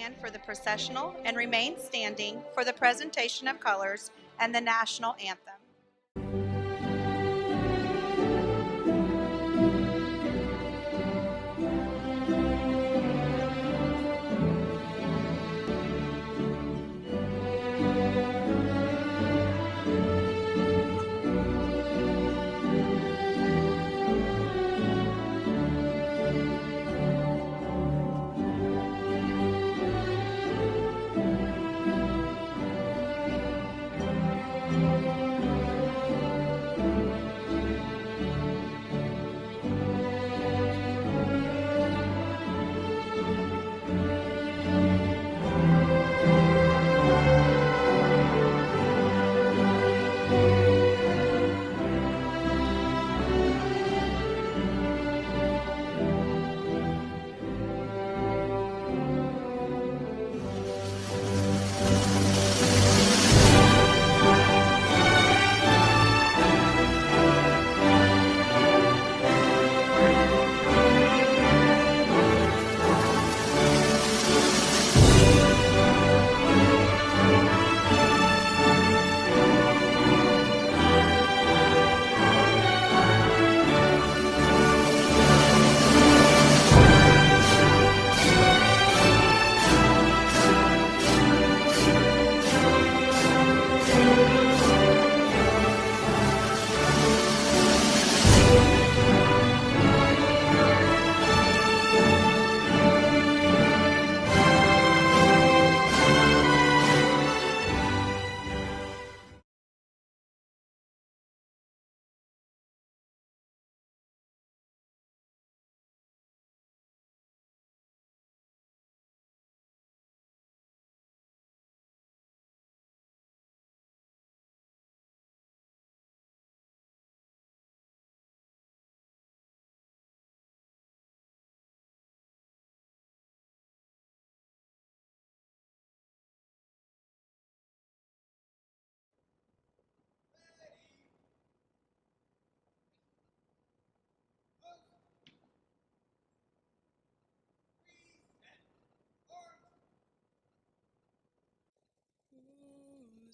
stand for the processional and remain standing for the presentation of colors and the national anthem.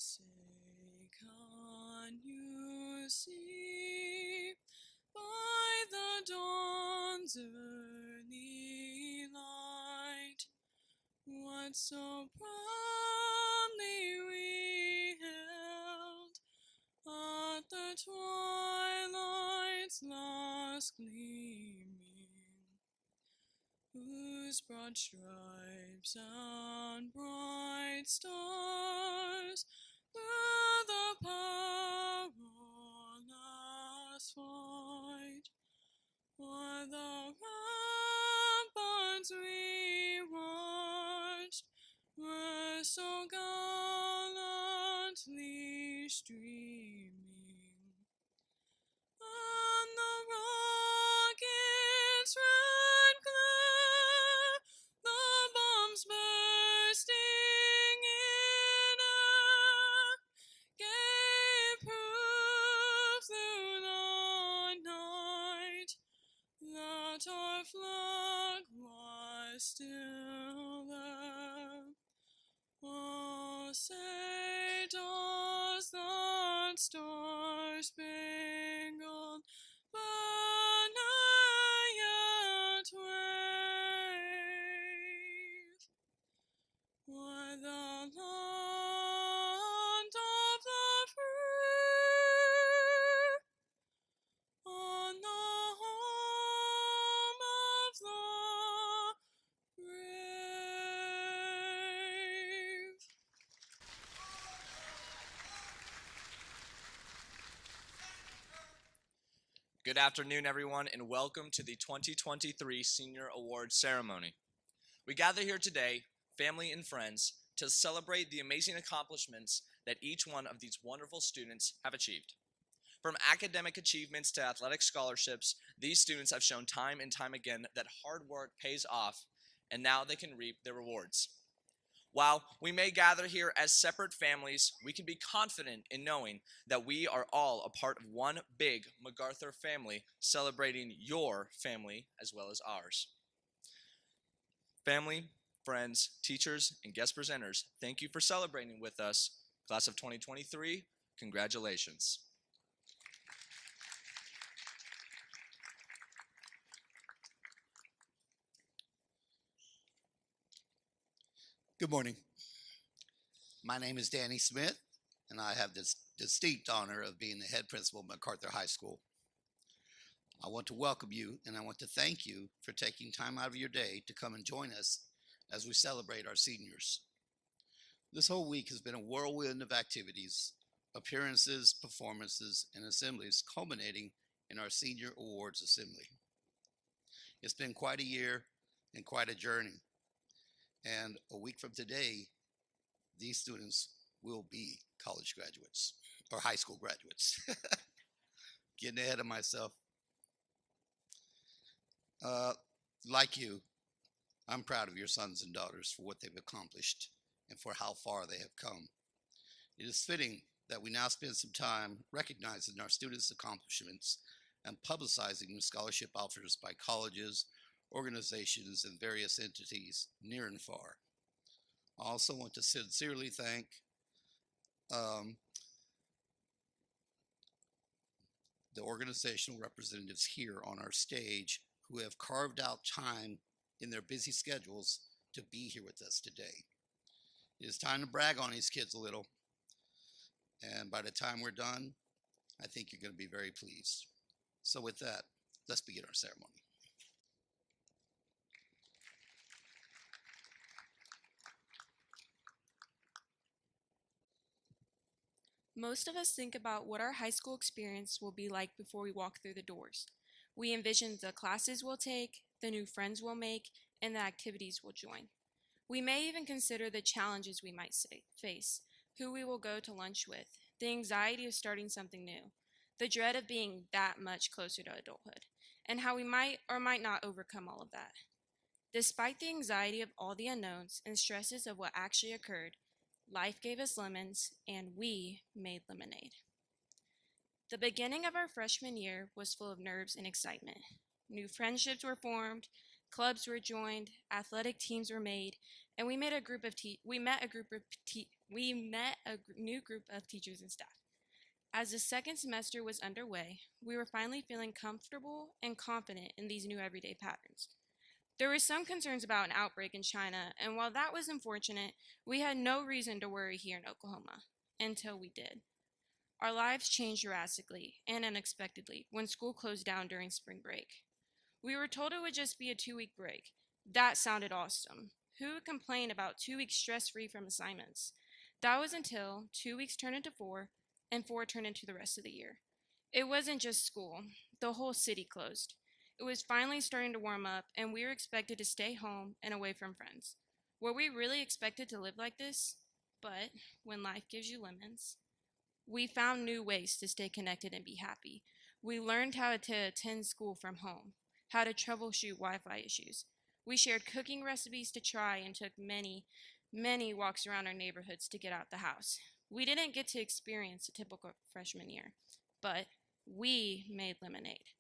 Say, can you see by the dawn's early light what so proudly we hailed at the twilight's last gleaming, whose broad stripes and bright stars through the perilous fight o'er the ramparts we watched were so gallantly streaming, and the rocket's red glare, the bombs bursting in air, gave proof through the night that our flag was still there. Oh, say does that star-spangled banner yet wave o'er the land of the free, on the home of the brave. Good afternoon, everyone, and welcome to the 2023 Senior Awards Ceremony. We gather here today, family and friends, to celebrate the amazing accomplishments that each one of these wonderful students have achieved. From academic achievements to athletic scholarships, these students have shown time and time again that hard work pays off, and now they can reap their rewards. While we may gather here as separate families, we can be confident in knowing that we are all a part of one big Macarthur family, celebrating your family as well as ours. Family, friends, teachers, and guest presenters, thank you for celebrating with us. Class of 2023, congratulations. Good morning. My name is Danny Smith, and I have this distinct honor of being the head principal of Macarthur High School. I want to welcome you, and I want to thank you for taking time out of your day to come and join us as we celebrate our seniors. This whole week has been a whirlwind of activities, appearances, performances, and assemblies culminating in our Senior Awards Assembly. It's been quite a year and quite a journey. And a week from today, these students will be college graduates or high school graduates. Getting ahead of myself. Like you, I'm proud of your sons and daughters for what they've accomplished and for how far they have come. It is fitting that we now spend some time recognizing our students' accomplishments and publicizing the scholarship offers by colleges, organizations, and various entities near and far. I also want to sincerely thank the organizational representatives here on our stage who have carved out time in their busy schedules to be here with us today. It is time to brag on these kids a little, and by the time we're done, I think you're going to be very pleased. So with that, let's begin our ceremony. Most of us think about what our high school experience will be like before we walk through the doors. We envision the classes we'll take, the new friends we'll make, and the activities we'll join. We may even consider the challenges we might face, who we will go to lunch with, the anxiety of starting something new, the dread of being that much closer to adulthood, and how we might or might not overcome all of that. Despite the anxiety of all the unknowns and stresses of what actually occurred, life gave us lemons, and we made lemonade. The beginning of our freshman year was full of nerves and excitement. New friendships were formed, clubs were joined, athletic teams were made, and we met a new group of teachers and staff. As the second semester was underway, we were finally feeling comfortable and confident in these new everyday patterns. There were some concerns about an outbreak in China, and while that was unfortunate, we had no reason to worry here in Oklahoma, until we did. Our lives changed drastically and unexpectedly when school closed down during spring break. We were told it would just be a 2-week break. That sounded awesome. Who would complain about 2 weeks stress-free from assignments? That was until 2 weeks turned into 4, and 4 turned into the rest of the year. It wasn't just school. The whole city closed. It was finally starting to warm up, and we were expected to stay home and away from friends. Were we really expected to live like this? But when life gives you lemons, we found new ways to stay connected and be happy. We learned how to attend school from home, how to troubleshoot Wi-Fi issues. We shared cooking recipes to try and took many walks around our neighborhoods to get out the house. We didn't get to experience a typical freshman year, but we made lemonade.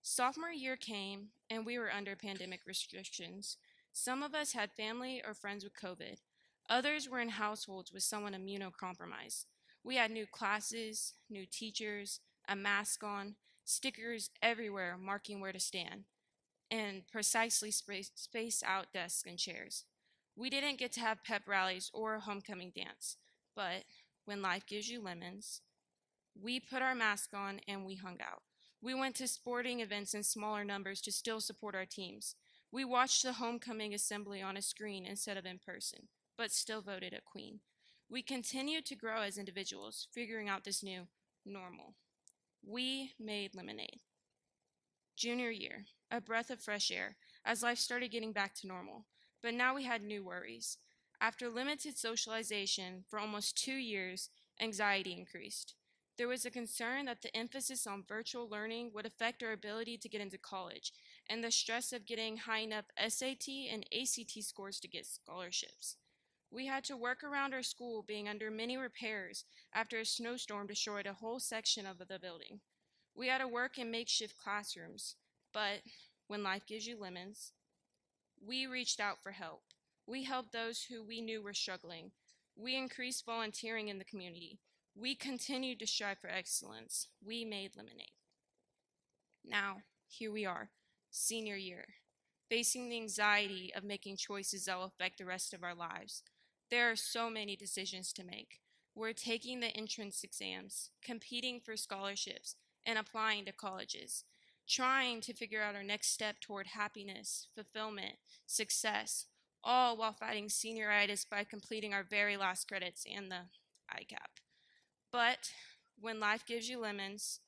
Sophomore year came, and we were under pandemic restrictions. Some of us had family or friends with COVID. Others were in households with someone immunocompromised. We had new classes, new teachers, a mask on, stickers everywhere marking where to stand, and precisely space out desks and chairs. We didn't get to have pep rallies or a homecoming dance, but when life gives you lemons, we put our mask on and we hung out. We went to sporting events in smaller numbers to still support our teams. We watched the homecoming assembly on a screen instead of in person, but still voted a queen. We continued to grow as individuals, figuring out this new normal. We made lemonade. Junior year, a breath of fresh air as life started getting back to normal. But now we had new worries. After limited socialization for almost 2 years, anxiety increased. There was a concern that the emphasis on virtual learning would affect our ability to get into college, and the stress of getting high enough SAT and ACT scores to get scholarships. We had to work around our school being under many repairs after a snowstorm destroyed a whole section of the building. We had to work in makeshift classrooms, but when life gives you lemons, we reached out for help. We helped those who we knew were struggling. We increased volunteering in the community. We continued to strive for excellence. We made lemonade. Now, here we are, senior year, facing the anxiety of making choices that will affect the rest of our lives. There are so many decisions to make. We're taking the entrance exams, competing for scholarships, and applying to colleges, trying to figure out our next step toward happiness, fulfillment, success, all while fighting senioritis by completing our very last credits and the ICAP. But when life gives you lemons,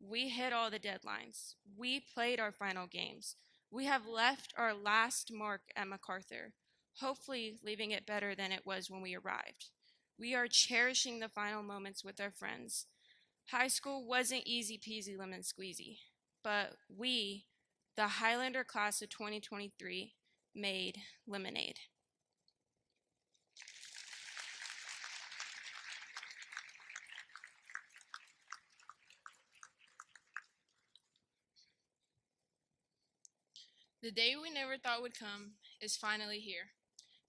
we hit all the deadlines. We played our final games. We have left our last mark at Macarthur, hopefully leaving it better than it was when we arrived. We are cherishing the final moments with our friends. High school wasn't easy peasy lemon squeezy, but we, the Highlander class of 2023, made lemonade. The day we never thought would come is finally here.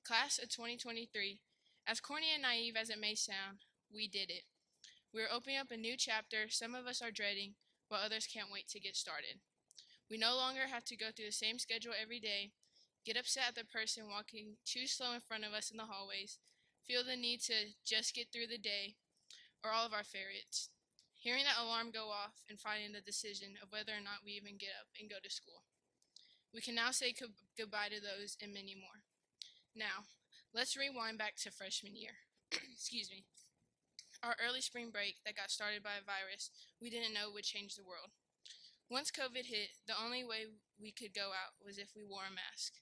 Class of 2023, as corny and naive as it may sound, we did it. We're opening up a new chapter some of us are dreading, while others can't wait to get started. We no longer have to go through the same schedule every day, get upset at the person walking too slow in front of us in the hallways, feel the need to just get through the day, or all of our favorites. Hearing that alarm go off and finding the decision of whether or not we even get up and go to school. We can now say goodbye to those and many more. Now, let's rewind back to freshman year. Excuse me. Our early spring break that got started by a virus we didn't know would change the world. Once COVID hit, the only way we could go out was if we wore a mask.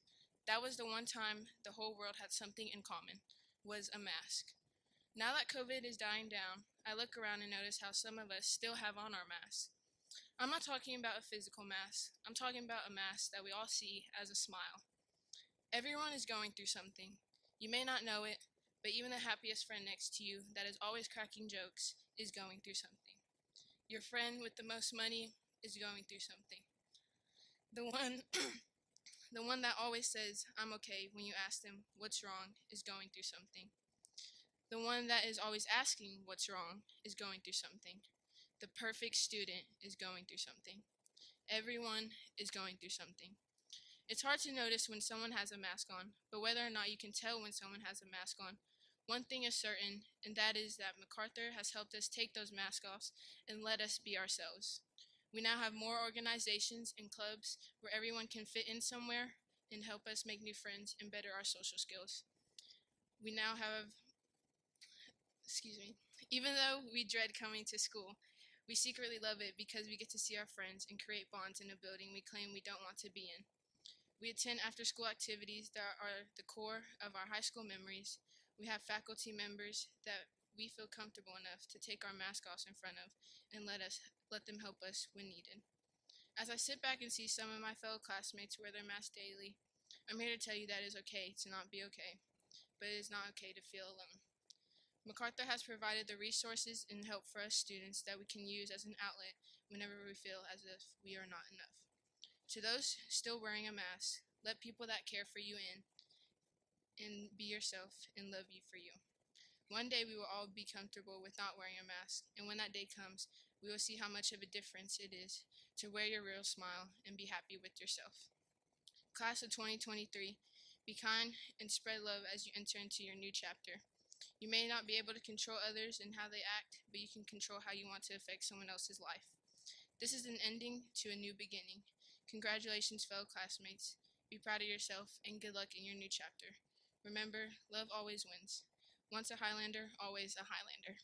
That was the one time the whole world had something in common, was a mask. Now that COVID is dying down, I look around and notice how some of us still have on our masks. I'm not talking about a physical mask. I'm talking about a mask that we all see as a smile. Everyone is going through something. You may not know it, but even the happiest friend next to you that is always cracking jokes is going through something. Your friend with the most money is going through something. The one the one that always says, "I'm okay," when you ask them what's wrong is going through something. The one that is always asking what's wrong is going through something. The perfect student is going through something. Everyone is going through something. It's hard to notice when someone has a mask on, but whether or not you can tell when someone has a mask on, one thing is certain, and that is that Macarthur has helped us take those masks off and let us be ourselves. We now have more organizations and clubs where everyone can fit in somewhere and help us make new friends and better our social skills. We now have, even though we dread coming to school, we secretly love it because we get to see our friends and create bonds in a building we claim we don't want to be in. We attend after-school activities that are the core of our high school memories. We have faculty members that we feel comfortable enough to take our mask off in front of and let them help us when needed. As I sit back and see some of my fellow classmates wear their masks daily, I'm here to tell you that it is okay to not be okay, but it is not okay to feel alone. Macarthur has provided the resources and help for us students that we can use as an outlet whenever we feel as if we are not enough. To those still wearing a mask, let people that care for you in and be yourself and love you for you. One day we will all be comfortable with not wearing a mask, and when that day comes, we will see how much of a difference it is to wear your real smile and be happy with yourself. Class of 2023, be kind and spread love as you enter into your new chapter. You may not be able to control others and how they act, but you can control how you want to affect someone else's life. This is an ending to a new beginning. Congratulations, fellow classmates. Be proud of yourself and good luck in your new chapter. Remember, love always wins. Once a Highlander, always a Highlander.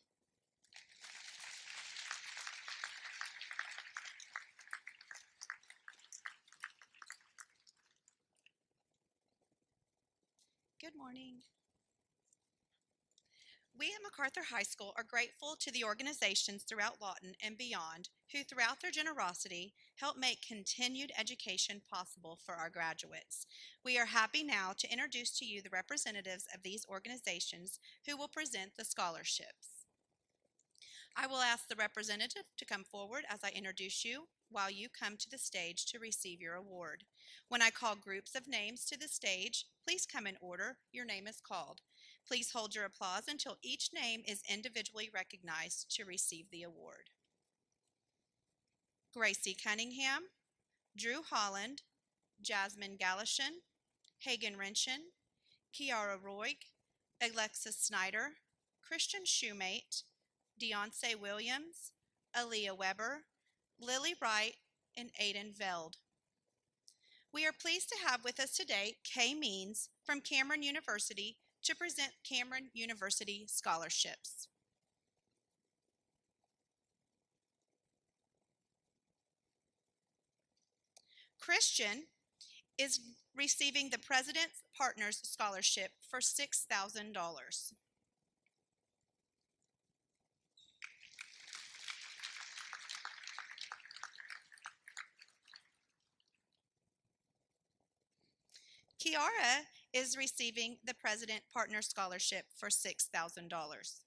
Good morning. We at Macarthur High School are grateful to the organizations throughout Lawton and beyond who, throughout their generosity, help make continued education possible for our graduates. We are happy now to introduce to you the representatives of these organizations who will present the scholarships. I will ask the representative to come forward as I introduce you while you come to the stage to receive your award. When I call groups of names to the stage, please come in order your name is called. Please hold your applause until each name is individually recognized to receive the award. Gracie Cunningham, Drew Holland, Jasmine Galashan, Hagen Renshin, Kiara Roig, Alexis Snyder, Christian Shoemate, Deonce Williams, Aaliyah Weber, Lily Wright, and Aiden Veld. We are pleased to have with us today Kay Means from Cameron University to present Cameron University scholarships. Christian is receiving the President's Partners Scholarship for $6,000. Kiara is receiving the President Partner Scholarship for $6,000.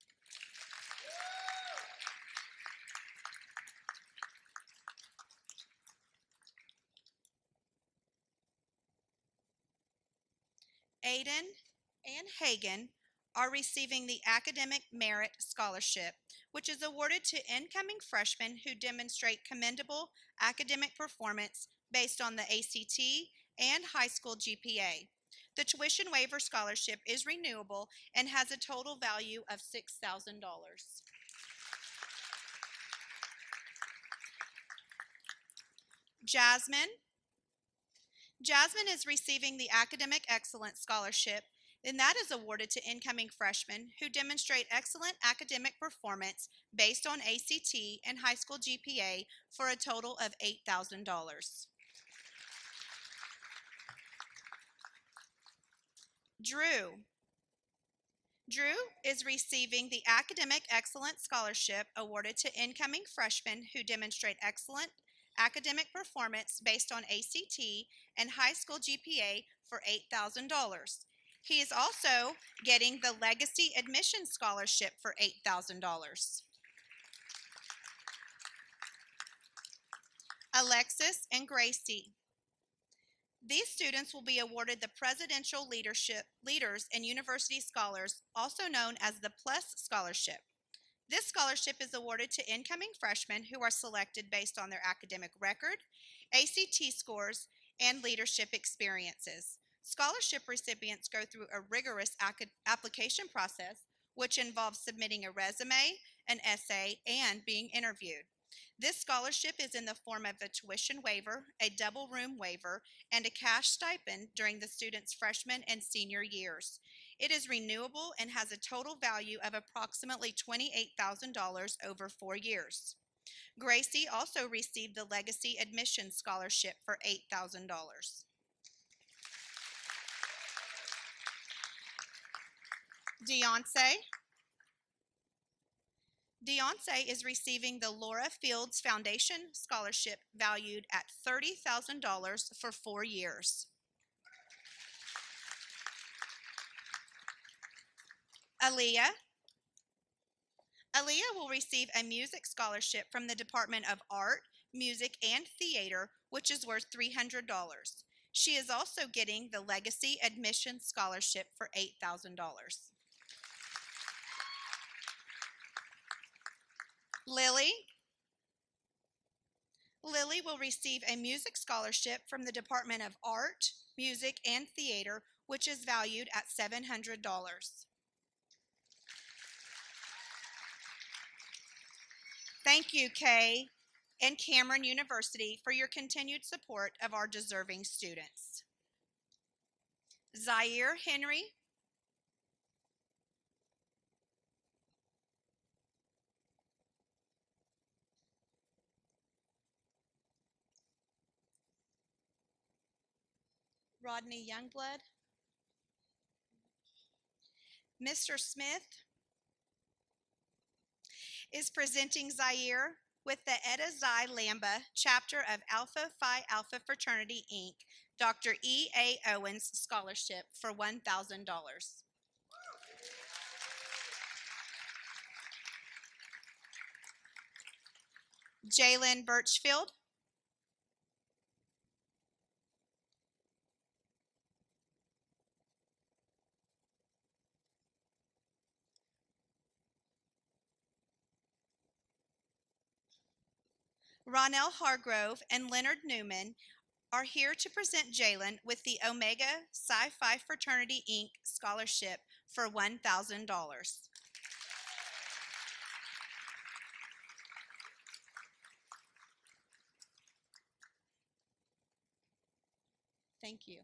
Aiden and Hagen are receiving the Academic Merit Scholarship, which is awarded to incoming freshmen who demonstrate commendable academic performance based on the ACT and high school GPA. The tuition waiver scholarship is renewable and has a total value of $6,000. Jasmine is receiving the Academic Excellence Scholarship, and that is awarded to incoming freshmen who demonstrate excellent academic performance based on ACT and high school GPA for a total of $8,000. Drew is receiving the Academic Excellence Scholarship awarded to incoming freshmen who demonstrate excellent academic performance based on ACT and high school GPA for $8,000. He is also getting the Legacy Admission Scholarship for $8,000. Alexis and Gracie. These students will be awarded the Presidential Leaders and University Scholars, also known as the PLUS Scholarship. This scholarship is awarded to incoming freshmen who are selected based on their academic record, ACT scores, and leadership experiences. Scholarship recipients go through a rigorous application process, which involves submitting a resume, an essay, and being interviewed. This scholarship is in the form of a tuition waiver, a double room waiver, and a cash stipend during the student's freshman and senior years. It is renewable and has a total value of approximately $28,000 over 4 years. Gracie also received the Legacy Admission Scholarship for $8,000. Deonce is receiving the Laura Fields Foundation Scholarship valued at $30,000 for 4 years. Aaliyah will receive a music scholarship from the Department of Art, Music, and Theater, which is worth $300. She is also getting the Legacy Admission Scholarship for $8,000. Lily will receive a music scholarship from the Department of Art, Music, and Theater, which is valued at $700. Thank you, Kay and Cameron University, for your continued support of our deserving students. Zaire Henry, Rodney Youngblood, Mr. Smith is presenting Zaire with the Etta Xi Lamba chapter of Alpha Phi Alpha Fraternity, Inc., Dr. E.A. Owens Scholarship for $1,000. Jalen Birchfield, Ronell Hargrove, and Leonard Newman are here to present Jalen with the Omega Psi Phi Fraternity Inc. Scholarship for $1,000. Thank you.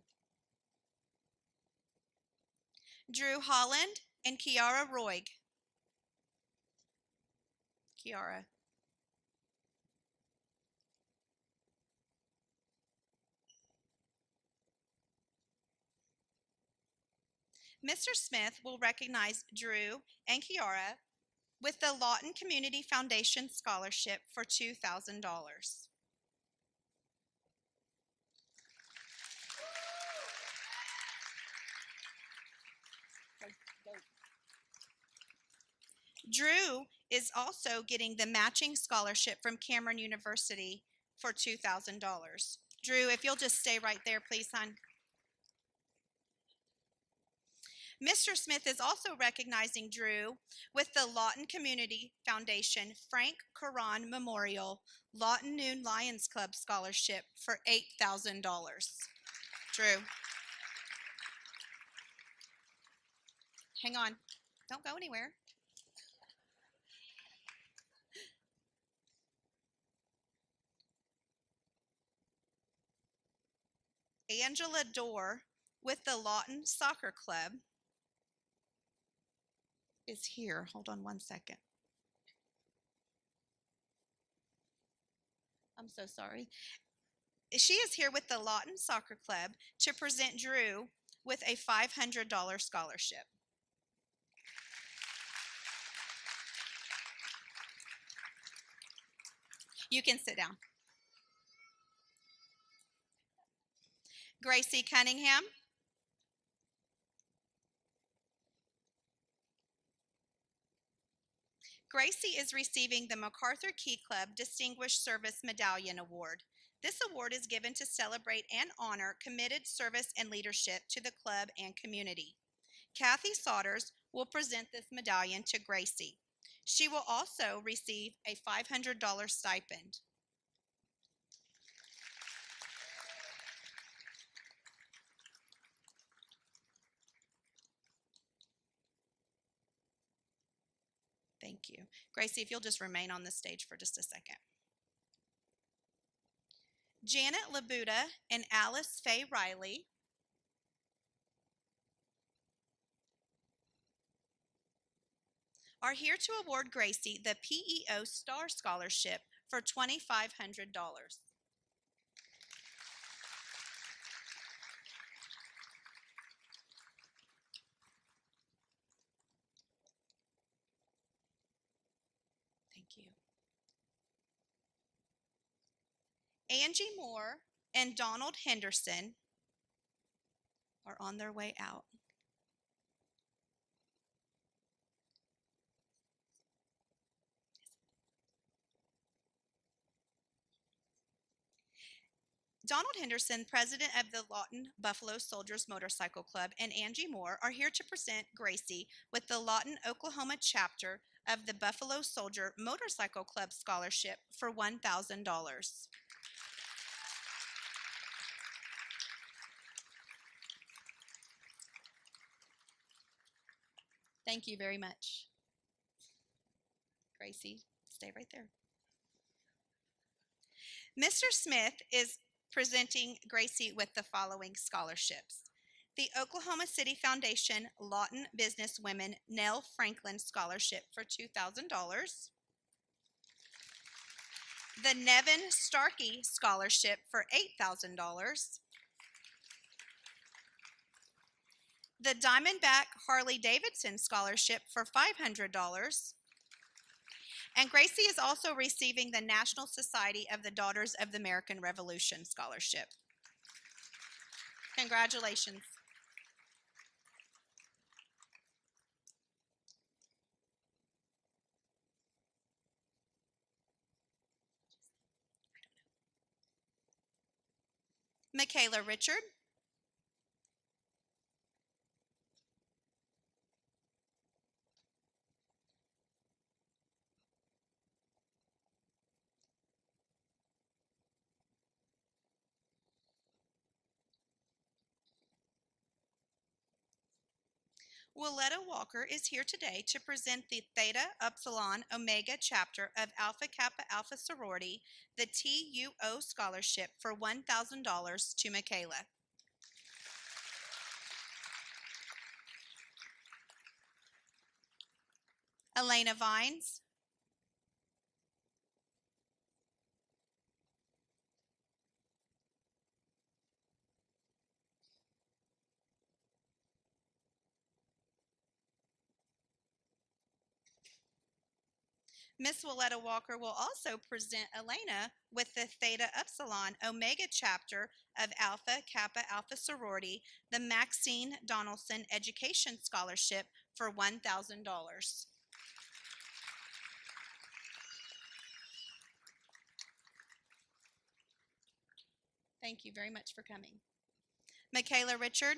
Drew Holland and Kiara Roig. Kiara. Mr. Smith will recognize Drew and Kiara with the Lawton Community Foundation Scholarship for $2,000. Drew is also getting the matching scholarship from Cameron University for $2,000. Drew, if you'll just stay right there, please, hon. Mr. Smith is also recognizing Drew with the Lawton Community Foundation Frank Caron Memorial Lawton Noon Lions Club Scholarship for $8,000. Drew. Hang on. Don't go anywhere. Angela Dorr with the Lawton Soccer Club is here. Hold on one second. I'm so sorry. She is here with the Lawton Soccer Club to present Drew with a $500 scholarship. You can sit down. Gracie Cunningham. Gracie is receiving the Macarthur Key Club Distinguished Service Medallion Award. This award is given to celebrate and honor committed service and leadership to the club and community. Kathy Sodders will present this medallion to Gracie. She will also receive a $500 stipend. Thank you. Gracie, if you'll just remain on the stage for just a second. Janet Labuda and Alice Faye Riley are here to award Gracie the PEO Star Scholarship for $2,500. Thank you. Angie Moore and Donald Henderson are on their way out. Donald Henderson, president of the Lawton Buffalo Soldiers Motorcycle Club, and Angie Moore are here to present Gracie with the Lawton, Oklahoma chapter of the Buffalo Soldier Motorcycle Club Scholarship for $1,000. Thank you very much. Gracie, stay right there. Mr. Smith is presenting Gracie with the following scholarships. The Oklahoma City Foundation Lawton Businesswomen Nell Franklin Scholarship for $2,000. The Nevin Starkey Scholarship for $8,000. The Diamondback Harley Davidson Scholarship for $500. And Gracie is also receiving the National Society of the Daughters of the American Revolution Scholarship. Congratulations. Michaela Richard. Willetta Walker is here today to present the Theta Upsilon Omega chapter of Alpha Kappa Alpha Sorority, the TUO Scholarship for $1,000 to Michaela. Elena Vines. Miss Willetta Walker will also present Elena with the Theta Upsilon Omega chapter of Alpha Kappa Alpha Sorority, the Maxine Donaldson Education Scholarship for $1,000. Thank you very much for coming. Michaela Richard.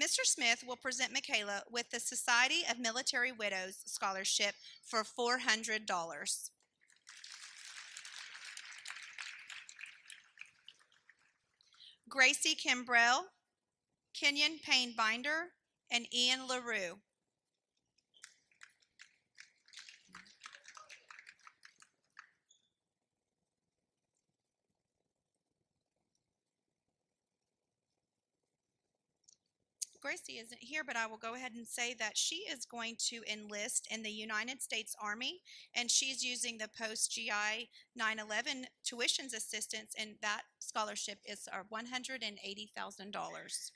Mr. Smith will present Michaela with the Society of Military Widows Scholarship for $400. Gracie Kimbrell, Kenyon Payne Binder, and Ian LaRue. Gracie isn't here, but I will go ahead and say that she is going to enlist in the United States Army, and she's using the post-GI 9/11 tuitions assistance, and that scholarship is $180,000.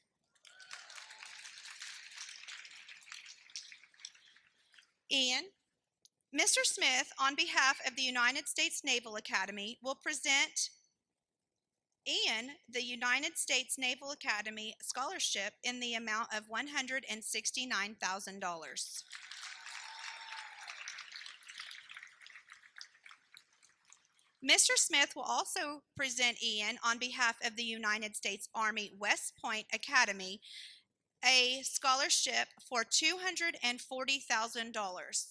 Ian, Mr. Smith, on behalf of the United States Naval Academy, will present Ian the United States Naval Academy Scholarship in the amount of $169,000. Mr. Smith will also present Ian on behalf of the United States Army West Point Academy a scholarship for $240,000.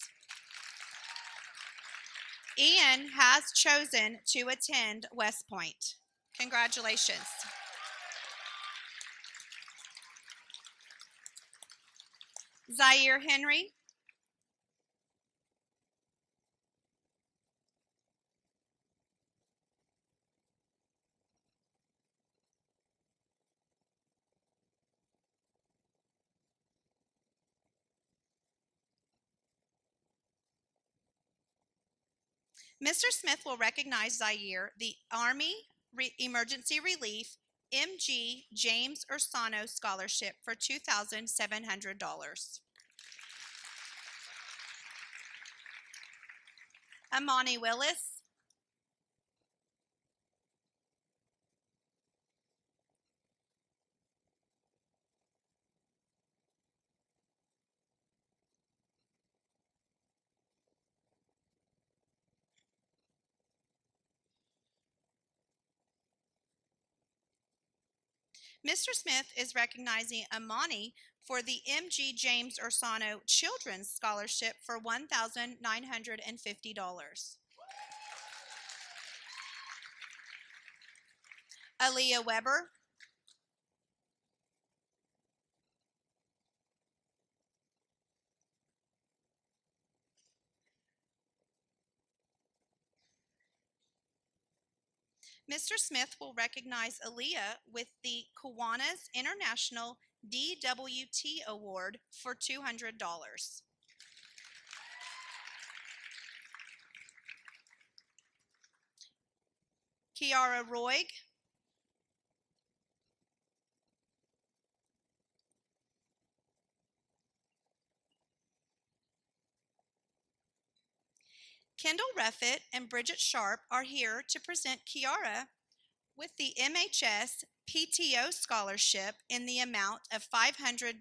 Ian has chosen to attend West Point. Congratulations. Zaire Henry. Mr. Smith will recognize Zaire the Army Emergency Relief M.G. James Ursano Scholarship for $2,700. Amani Willis. Mr. Smith is recognizing Amani for the M.G. James Ursano Children's Scholarship for $1,950. Aaliyah Weber. Mr. Smith will recognize Aaliyah with the Kiwanis International DWT Award for $200. Kiara Roig. Kendall Ruffett and Bridget Sharp are here to present Kiara with the MHS PTO Scholarship in the amount of $500.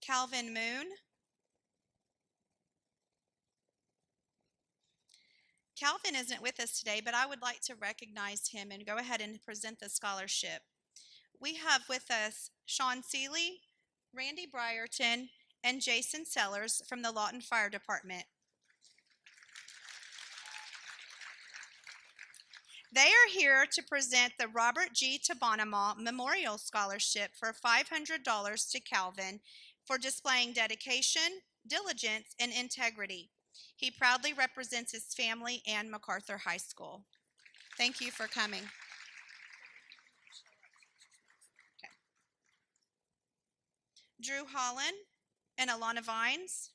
Calvin Moon. Calvin isn't with us today, but I would like to recognize him and go ahead and present the scholarship. We have with us Sean Seeley, Randy Brierton, and Jason Sellers from the Lawton Fire Department. They are here to present the Robert G. Tabanamaw Memorial Scholarship for $500 to Calvin for displaying dedication, diligence, and integrity. He proudly represents his family and Macarthur High School. Thank you for coming. Okay. Drew Holland and Alana Vines.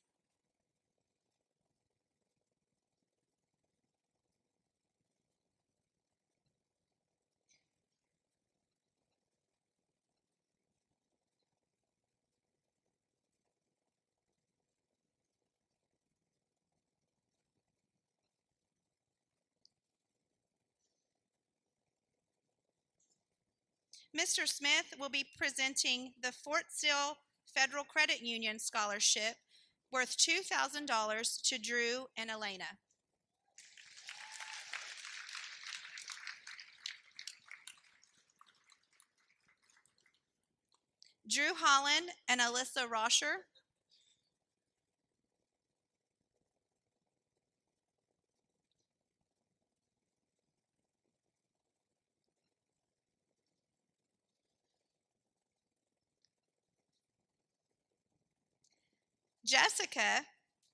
Mr. Smith will be presenting the Fort Sill Federal Credit Union Scholarship worth $2,000 to Drew and Elena. Drew Holland and Alyssa Rosher. Jessica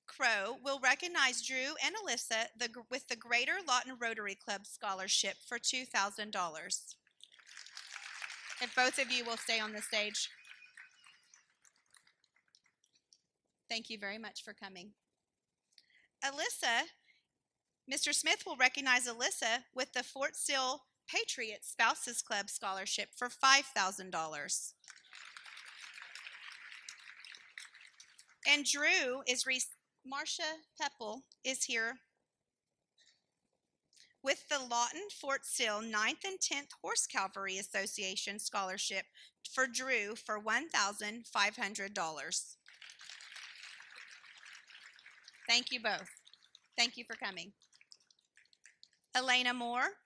Crow will recognize Drew and Alyssa with the Greater Lawton Rotary Club Scholarship for $2,000. If both of you will stay on the stage. Thank you very much for coming. Alyssa, Mr. Smith will recognize Alyssa with the Fort Sill Patriots Spouses Club Scholarship for $5,000. And Drew is Marcia Pepple is here with the Lawton Fort Sill 9th and 10th Horse Cavalry Association Scholarship for Drew for $1,500. Thank you both. Thank you for coming. Elena Moore.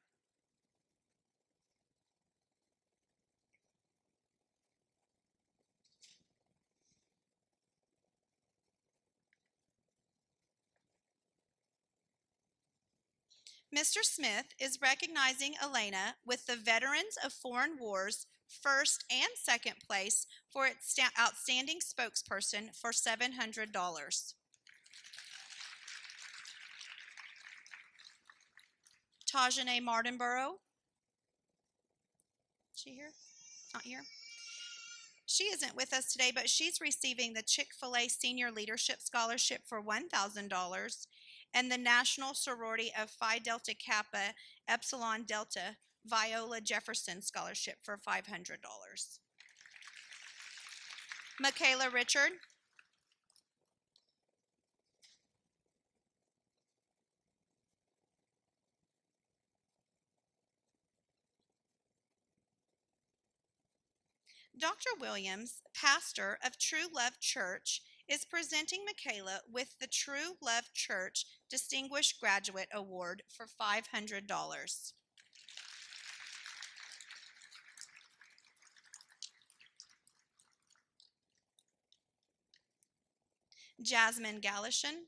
Mr. Smith is recognizing Elena with the Veterans of Foreign Wars first and second place for its outstanding spokesperson for $700. Tajane Martinborough. Is she here? Not here. She isn't with us today, but she's receiving the Chick-fil-A Senior Leadership Scholarship for $1,000 and the National Sorority of Phi Delta Kappa Epsilon Delta Viola Jefferson Scholarship for $500. Michaela Richard. Dr. Williams, pastor of True Love Church, is presenting Michaela with the True Love Church Distinguished Graduate Award for $500. Jasmine Galashan.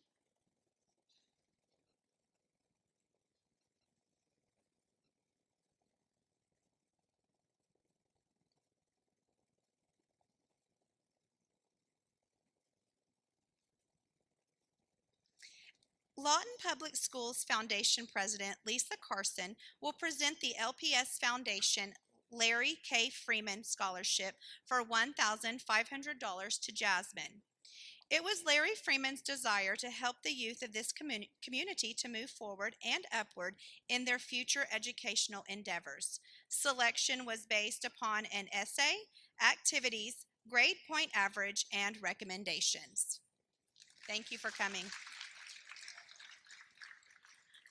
Lawton Public Schools Foundation President Lisa Carson will present the LPS Foundation Larry K. Freeman Scholarship for $1,500 to Jasmine. It was Larry Freeman's desire to help the youth of this community to move forward and upward in their future educational endeavors. Selection was based upon an essay, activities, grade point average, and recommendations. Thank you for coming.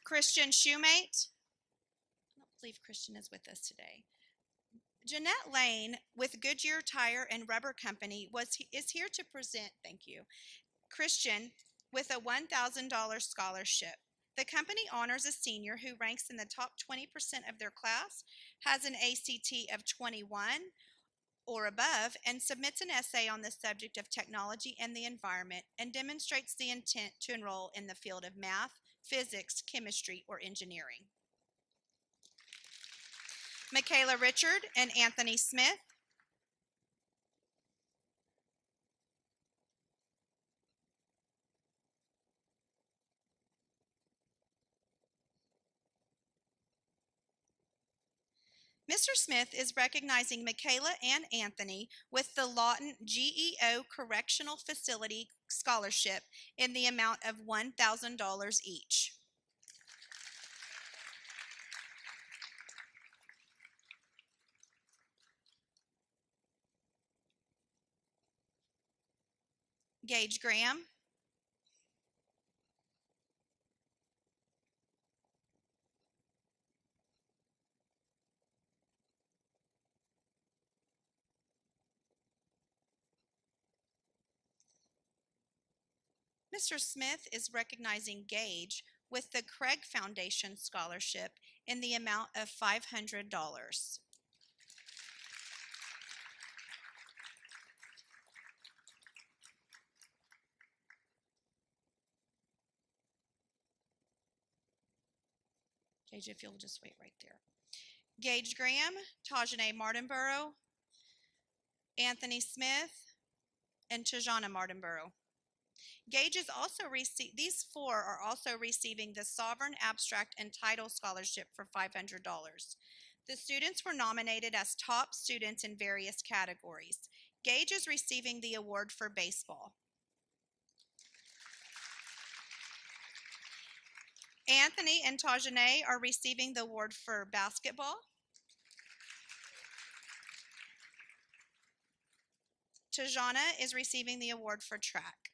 Christian Shoemate. I don't believe Christian is with us today. Jeanette Lane with Goodyear Tire and Rubber Company is here to present, thank you, Christian with a $1,000 scholarship. The company honors a senior who ranks in the top 20% of their class, has an ACT of 21 or above, and submits an essay on the subject of technology and the environment and demonstrates the intent to enroll in the field of math, physics, chemistry, or engineering. Michaela Richard and Anthony Smith. Mr. Smith is recognizing Michaela and Anthony with the Lawton GEO Correctional Facility Scholarship in the amount of $1,000 each. Gage Graham. Mr. Smith is recognizing Gage with the Craig Foundation Scholarship in the amount of $500. Gage, if you'll just wait right there. Gage Graham, Tajane Martinborough, Anthony Smith, and Tajana Martinborough. Gage is also these four are also receiving the Sovereign Abstract and Title Scholarship for $500. The students were nominated as top students in various categories. Gage is receiving the award for baseball. Anthony and Tajane are receiving the award for basketball. Tajana is receiving the award for track.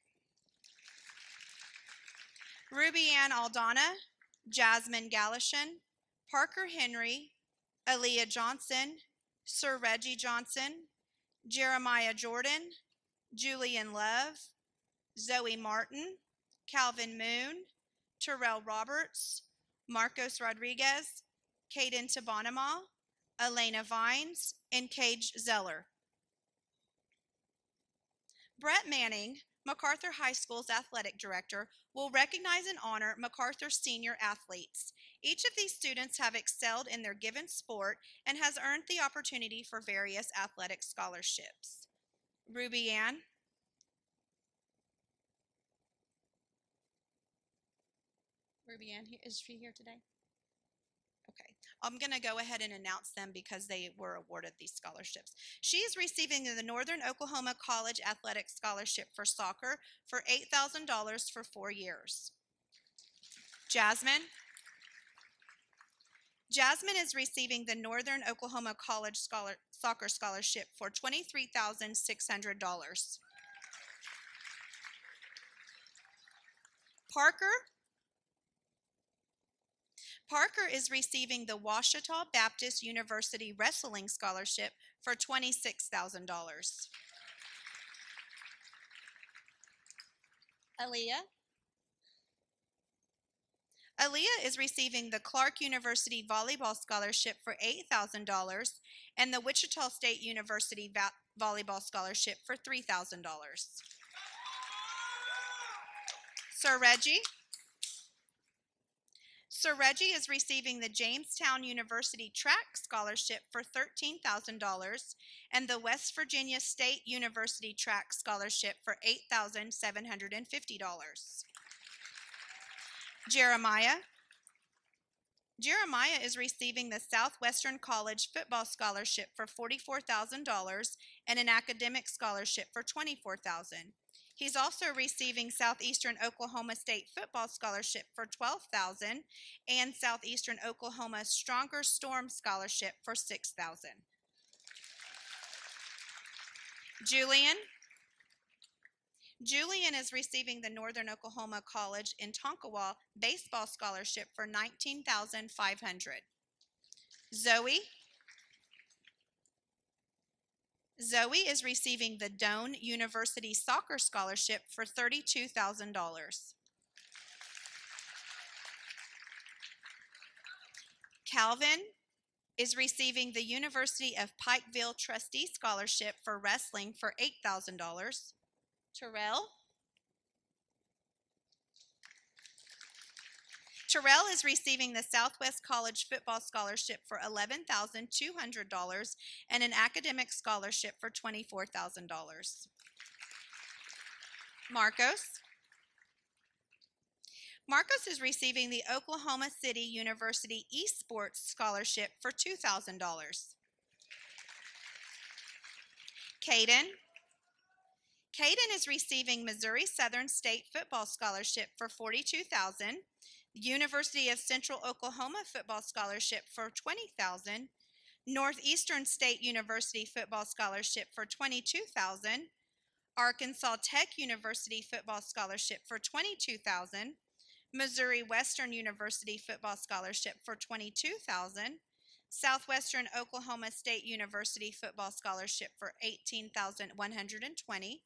Ruby Ann Aldana, Jasmine Galashan, Parker Henry, Aaliyah Johnson, Sir Reggie Johnson, Jeremiah Jordan, Julian Love, Zoe Martin, Calvin Moon, Terrell Roberts, Marcos Rodriguez, Caden Tabanama, Elena Vines, and Cage Zeller. Brett Manning, Macarthur High School's athletic director, will recognize and honor Macarthur senior athletes. Each of these students have excelled in their given sport and has earned the opportunity for various athletic scholarships. Ruby Ann. Ruby Ann, is she here today? Okay, I'm going to go ahead and announce them because they were awarded these scholarships. She is receiving the Northern Oklahoma College Athletic Scholarship for soccer for $8,000 for 4 years. Jasmine. Jasmine is receiving the Northern Oklahoma College Soccer Scholarship for $23,600. Parker is receiving the Ouachita Baptist University Wrestling Scholarship for $26,000. Aaliyah is receiving the Clark University Volleyball Scholarship for $8,000 and the Wichita State University Volleyball Scholarship for $3,000. Sir Reggie is receiving the Jamestown University Track Scholarship for $13,000 and the West Virginia State University Track Scholarship for $8,750. Jeremiah is receiving the Southwestern College Football Scholarship for $44,000 and an academic scholarship for $24,000. He's also receiving Southeastern Oklahoma State Football Scholarship for $12,000 and Southeastern Oklahoma Stronger Storm Scholarship for $6,000. Julian is receiving the Northern Oklahoma College in Tonkawa Baseball Scholarship for $19,500. Zoe is receiving the Doane University Soccer Scholarship for $32,000. Calvin is receiving the University of Pikeville Trustee Scholarship for wrestling for $8,000. Terrell is receiving the Southwest College Football Scholarship for $11,200 and an academic scholarship for $24,000. Marcos is receiving the Oklahoma City University Esports Scholarship for $2,000. Caden is receiving Missouri Southern State Football Scholarship for $42,000, University of Central Oklahoma Football Scholarship for $20,000, Northeastern State University Football Scholarship for $22,000, Arkansas Tech University Football Scholarship for $22,000, Missouri Western University Football Scholarship for $22,000, Southwestern Oklahoma State University Football Scholarship for $18,120,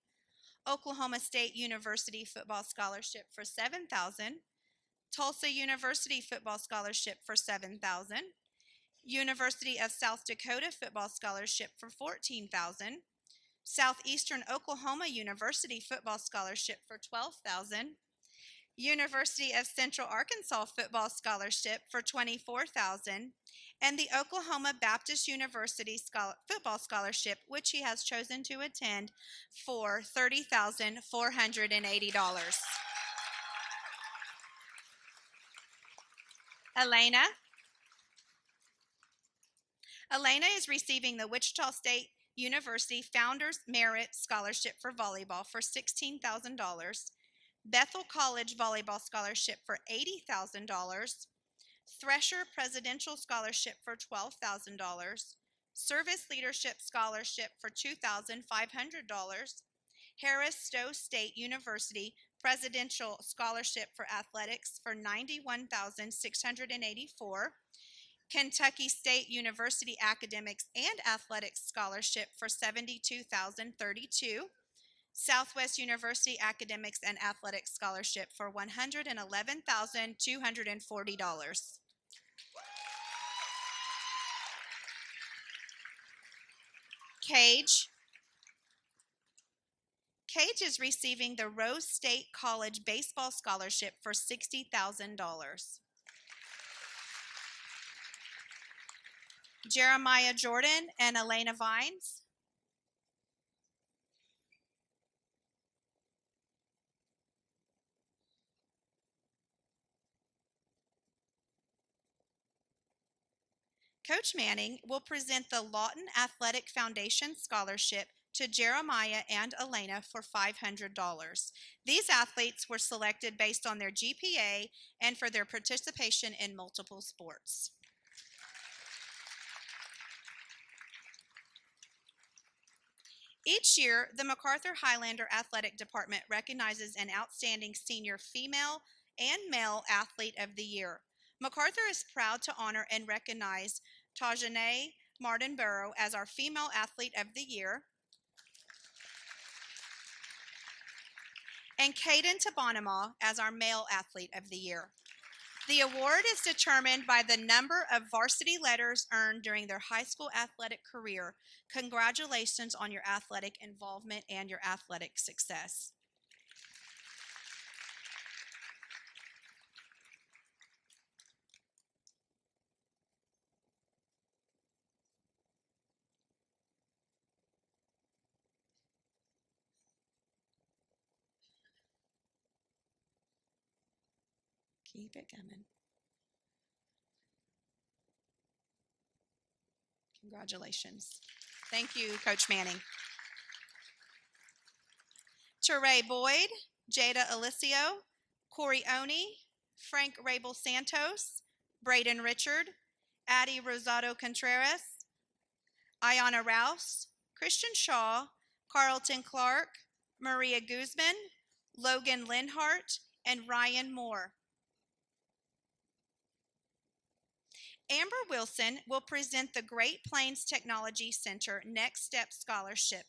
Oklahoma State University Football Scholarship for $7,000, Tulsa University Football Scholarship for $7,000, University of South Dakota Football Scholarship for $14,000, Southeastern Oklahoma University Football Scholarship for $12,000, University of Central Arkansas Football Scholarship for $24,000, and the Oklahoma Baptist University Football Scholarship, which he has chosen to attend, for $30,480. Elena is receiving the Wichita State University Founders Merit Scholarship for volleyball for $16,000, Bethel College Volleyball Scholarship for $80,000, Thresher Presidential Scholarship for $12,000, Service Leadership Scholarship for $2,500, Harris Stowe State University Presidential Scholarship for Athletics for $91,684, Kentucky State University Academics and Athletics Scholarship for $72,032, Southwest University Academics and Athletics Scholarship for $111,240. Cage is receiving the Rose State College Baseball Scholarship for $60,000. Jeremiah Jordan and Elena Vines. Coach Manning will present the Lawton Athletic Foundation Scholarship to Jeremiah and Elena for $500. These athletes were selected based on their GPA and for their participation in multiple sports. Each year, the Macarthur Highlander Athletic Department recognizes an outstanding senior female and male athlete of the year. Macarthur is proud to honor and recognize Tajane Martinborough as our Female Athlete of the Year and Caden Tabanama as our Male Athlete of the Year. The award is determined by the number of varsity letters earned during their high school athletic career. Congratulations on your athletic involvement and your athletic success. Keep it coming. Congratulations. Thank you, Coach Manning. Teray Boyd, Jada Alicio, Corey Oni, Frank Rabel Santos, Braden Richard, Addie Rosado Contreras, Ayana Rouse, Christian Shaw, Carlton Clark, Maria Guzman, Logan Linhart, and Ryan Moore. Amber Wilson will present the Great Plains Technology Center Next Step Scholarship.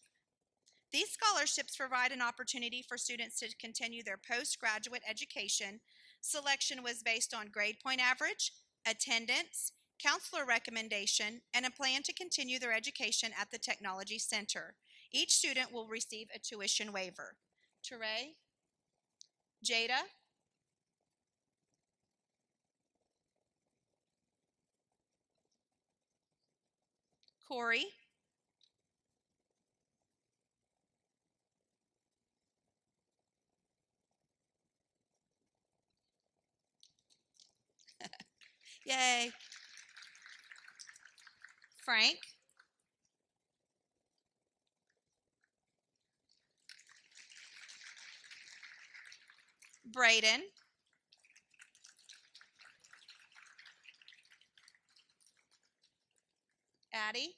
These scholarships provide an opportunity for students to continue their postgraduate education. Selection was based on grade point average, attendance, counselor recommendation, and a plan to continue their education at the Technology Center. Each student will receive a tuition waiver. Teray, Jada, Corey, yay, Frank, Braden, Addie,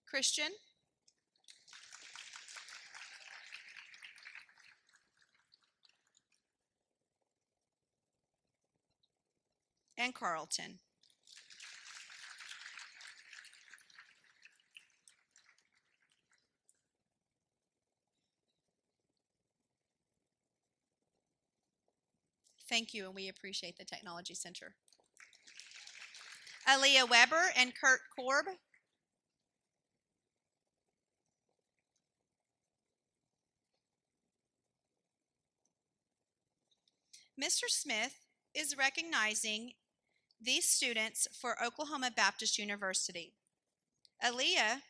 Christian, and Carlton. Thank you, and we appreciate the Technology Center. Aaliyah Weber and Kurt Korb. Mr. Smith is recognizing these students for Oklahoma Baptist University. Aaliyah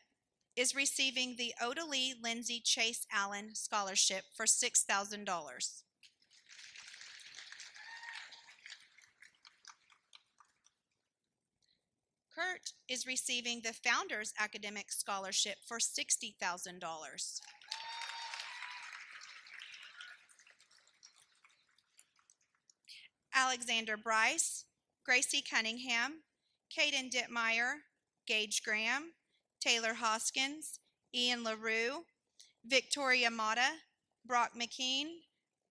is receiving the Odalie Lindsay Chase Allen Scholarship for $6,000. Kurt is receiving the Founders Academic Scholarship for $60,000. Alexander Bryce, Gracie Cunningham, Caden Dittmeyer, Gage Graham, Taylor Hoskins, Ian LaRue, Victoria Mata, Brock McKean,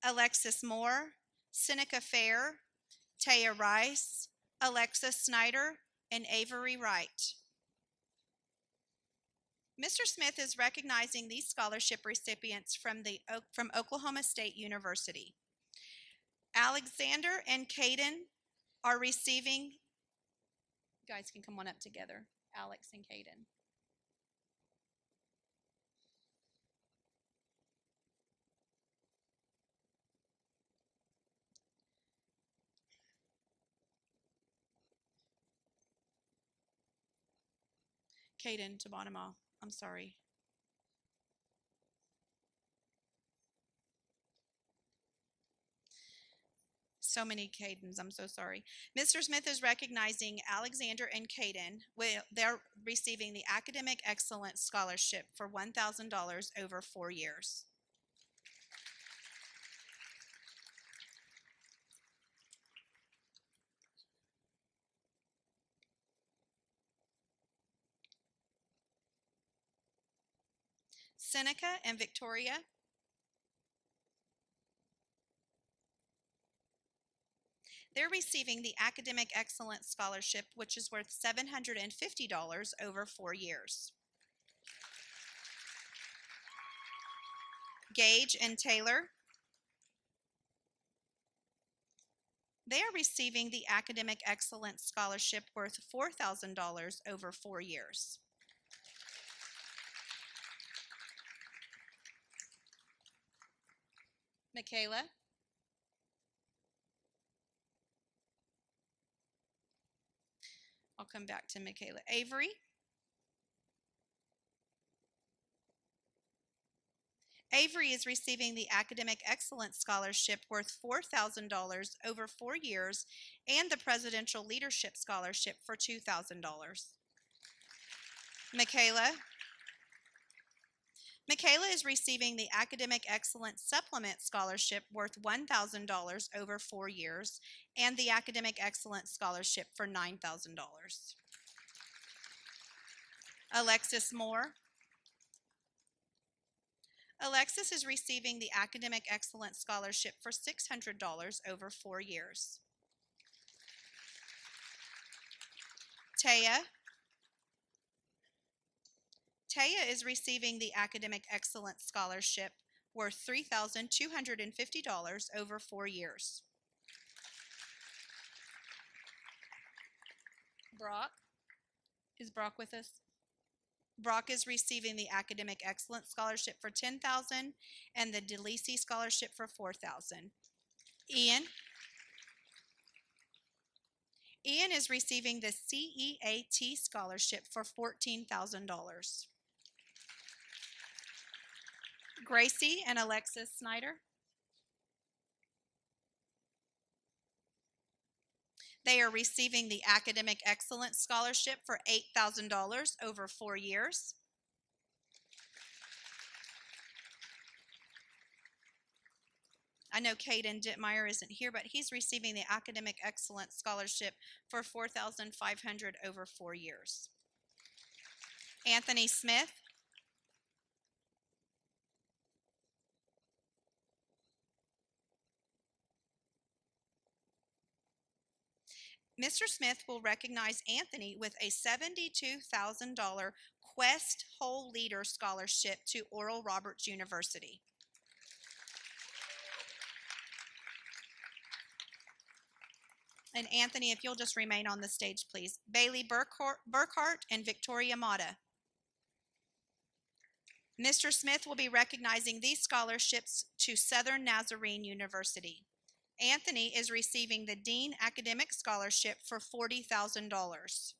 Alexis Moore, Seneca Fair, Taya Rice, Alexa Snyder, and Avery Wright. Mr. Smith is recognizing these scholarship recipients from Oklahoma State University. Alexander and Caden are receiving, you guys can come on up together, Alex and Caden. Caden Tabanama, I'm sorry. So many Cadens, I'm so sorry. Mr. Smith is recognizing Alexander and Caden. They're receiving the Academic Excellence Scholarship for $1,000 over 4 years. Seneca and Victoria. They're receiving the Academic Excellence Scholarship, which is worth $750 over 4 years. Gage and Taylor. They are receiving the Academic Excellence Scholarship worth $4,000 over 4 years. Michaela. I'll come back to Michaela. Avery. Avery is receiving the Academic Excellence Scholarship worth $4,000 over 4 years and the Presidential Leadership Scholarship for $2,000. Michaela. Michaela is receiving the Academic Excellence Supplement Scholarship worth $1,000 over 4 years and the Academic Excellence Scholarship for $9,000. Alexis Moore. Alexis is receiving the Academic Excellence Scholarship for $600 over 4 years. Taya. Taya is receiving the Academic Excellence Scholarship worth $3,250 over 4 years. Brock. Is Brock with us? Brock is receiving the Academic Excellence Scholarship for $10,000 and the DeLisi Scholarship for $4,000. Ian. Ian is receiving the CEAT Scholarship for $14,000. Gracie and Alexis Snyder. They are receiving the Academic Excellence Scholarship for $8,000 over 4 years. I know Caden Dittmeyer isn't here, but he's receiving the Academic Excellence Scholarship for $4,500 over 4 years. Anthony Smith. Mr. Smith will recognize Anthony with a $72,000 Quest Whole Leader Scholarship to Oral Roberts University. And Anthony, if you'll just remain on the stage, please. Bailey Burkhart and Victoria Mata. Mr. Smith will be recognizing these scholarships to Southern Nazarene University. Anthony is receiving the Dean Academic Scholarship for $40,000.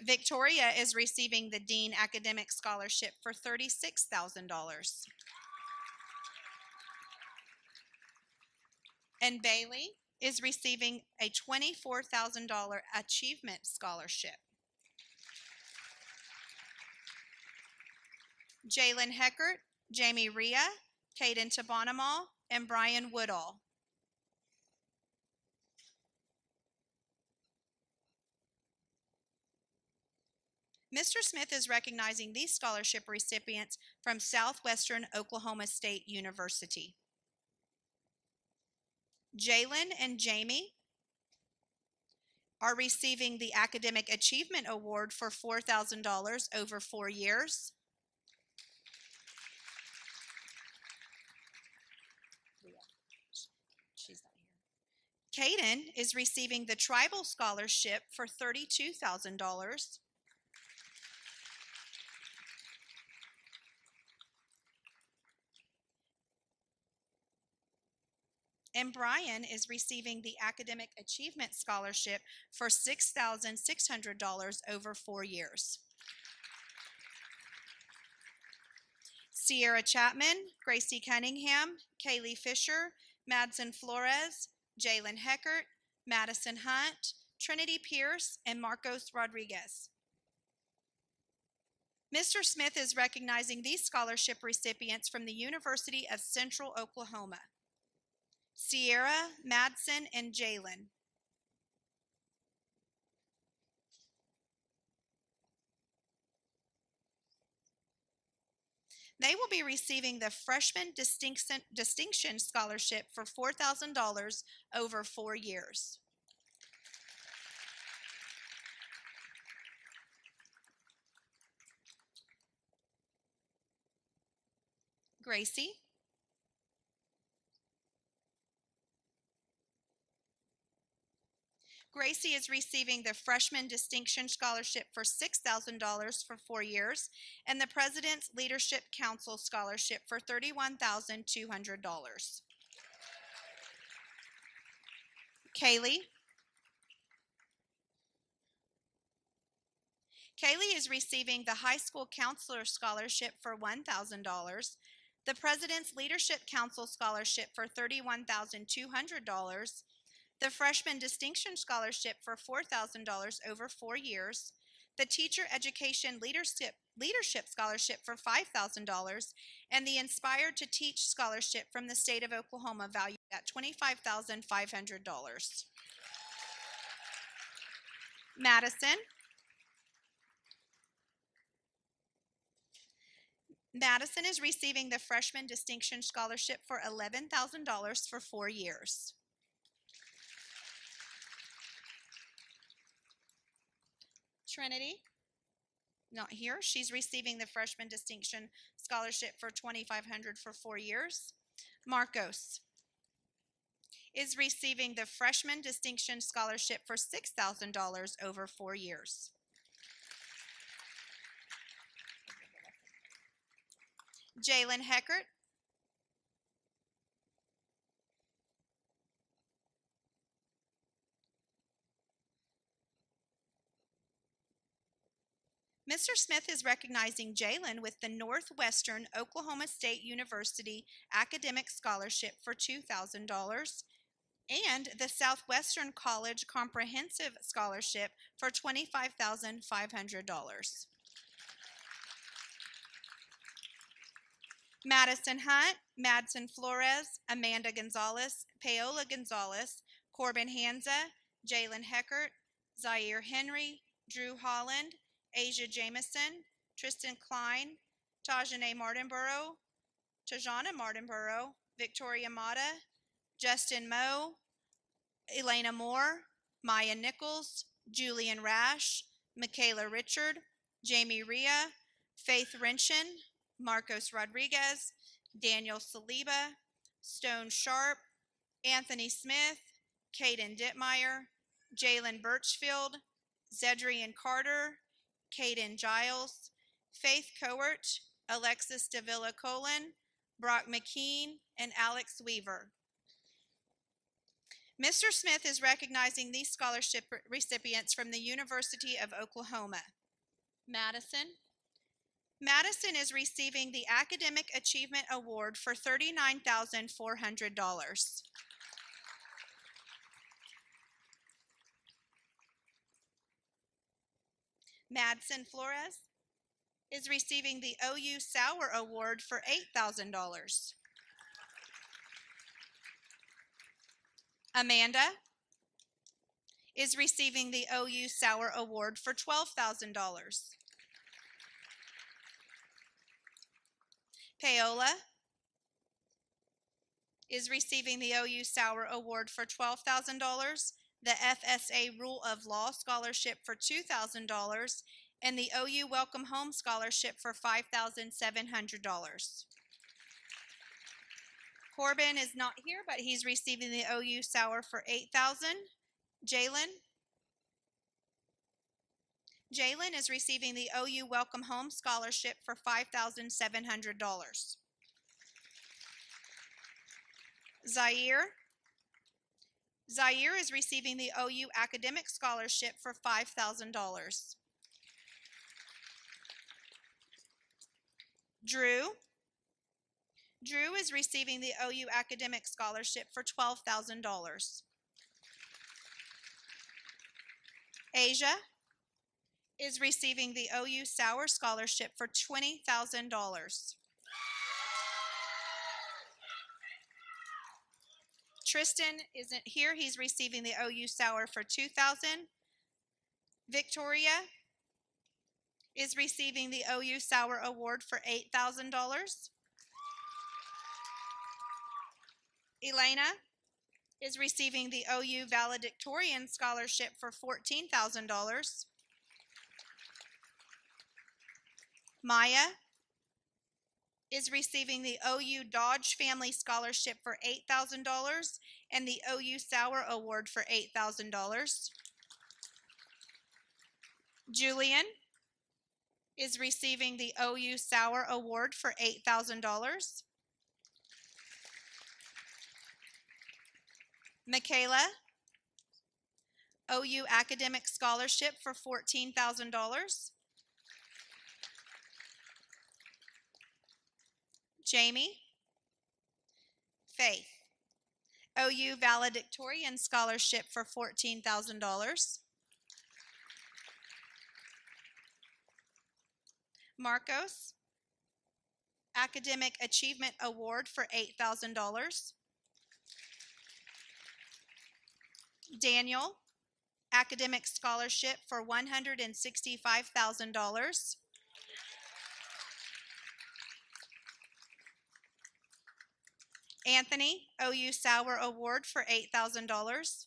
Victoria is receiving the Dean Academic Scholarship for $36,000. And Bailey is receiving a $24,000 Achievement Scholarship. Jalen Heckert, Jamie Rhea, Caden Tabanamal, and Brian Woodall. Mr. Smith is recognizing these scholarship recipients from Southwestern Oklahoma State University. Jalen and Jamie are receiving the Academic Achievement Award for $4,000 over 4 years. She's not here. Caden is receiving the Tribal Scholarship for $32,000. And Brian is receiving the Academic Achievement Scholarship for $6,600 over 4 years. Sierra Chapman, Gracie Cunningham, Kaylee Fisher, Madsen Flores, Jalen Heckert, Madison Hunt, Trinity Pierce, and Marcos Rodriguez. Mr. Smith is recognizing these scholarship recipients from the University of Central Oklahoma. Sierra, Madsen, and Jalen. They will be receiving the Freshman Distinction Scholarship for $4,000 over 4 years. Gracie. Gracie is receiving the Freshman Distinction Scholarship for $6,000 for 4 years and the President's Leadership Council Scholarship for $31,200. Kaylee. Kaylee is receiving the High School Counselor Scholarship for $1,000, the President's Leadership Council Scholarship for $31,200, the Freshman Distinction Scholarship for $4,000 over 4 years, the Teacher Education Leadership Scholarship for $5,000, and the Inspired to Teach Scholarship from the state of Oklahoma valued at $25,500. Madison. Madison is receiving the Freshman Distinction Scholarship for $11,000 for 4 years. Trinity, not here. She's receiving the Freshman Distinction Scholarship for $2,500 for 4 years. Marcos is receiving the Freshman Distinction Scholarship for $6,000 over 4 years. Jalen Heckert Mr. Smith is recognizing Jalen with the Northwestern Oklahoma State University Academic Scholarship for $2,000 and the Southwestern College Comprehensive Scholarship for $25,500. Madison Hunt, Madsen Flores, Amanda Gonzalez, Paola Gonzalez, Corbin Hanza, Jalen Heckert, Zaire Henry, Drew Holland, Asia Jamison, Tristan Klein, Tajane Martinborough, Tajana Martinborough, Victoria Mata, Justin Moe, Elena Moore, Maya Nichols, Julian Rash, Michaela Richard, Jamie Rhea, Faith Renshin, Marcos Rodriguez, Daniel Saliba, Stone Sharp, Anthony Smith, Caden Dittmeyer, Jalen Birchfield, Zedrian Carter, Caden Giles, Faith Cowart, Alexis Davila Colon, Brock McKean, and Alex Weaver. Mr. Smith is recognizing these scholarship recipients from the University of Oklahoma. Madison. Madison is receiving the Academic Achievement Award for $39,400. Madsen Flores is receiving the OU Sauer Award for $8,000. Amanda is receiving the OU Sauer Award for $12,000. Paola is receiving the OU Sauer Award for $12,000, the FSA Rule of Law Scholarship for $2,000, and the OU Welcome Home Scholarship for $5,700. Corbin is not here, but he's receiving the OU Sauer for $8,000. Jalen is receiving the OU Welcome Home Scholarship for $5,700. Zaire is receiving the OU Academic Scholarship for $5,000. Drew is receiving the OU Academic Scholarship for $12,000. Asia is receiving the OU Sauer Scholarship for $20,000. Tristan isn't here. He's receiving the OU Sauer for $2,000. Victoria is receiving the OU Sauer Award for $8,000. Elena is receiving the OU Valedictorian Scholarship for $14,000. Maya is receiving the OU Dodge Family Scholarship for $8,000 and the OU Sauer Award for $8,000. Julian is receiving the OU Sauer Award for $8,000. Michaela, OU Academic Scholarship for $14,000. Jamie, Faith, OU Valedictorian Scholarship for $14,000. Marcos, Academic Achievement Award for $8,000. Daniel academic scholarship for $165,000. Anthony, OU Sauer Award for $8,000.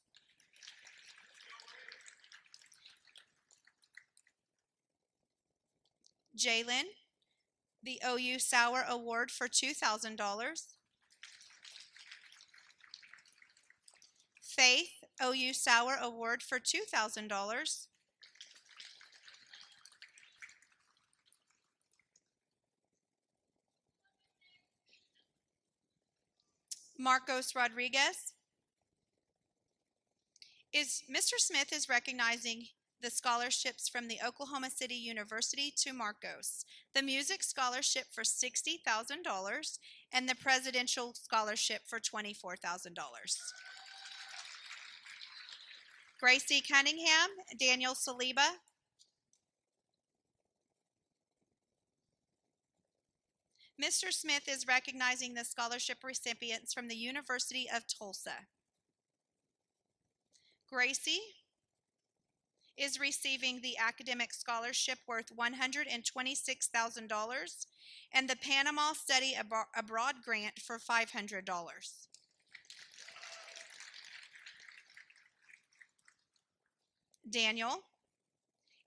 Jalen, the OU Sauer Award for $2,000. Faith, OU Sauer Award for $2,000. Marcos Rodriguez. Mr. Smith is recognizing the scholarships from the Oklahoma City University to Marcos, the music scholarship for $60,000, and the presidential scholarship for $24,000. Gracie Cunningham, Daniel Saliba. Mr. Smith is recognizing the scholarship recipients from the University of Tulsa. Gracie is receiving the academic scholarship worth $126,000 and the Panama Study Abroad grant for $500. Daniel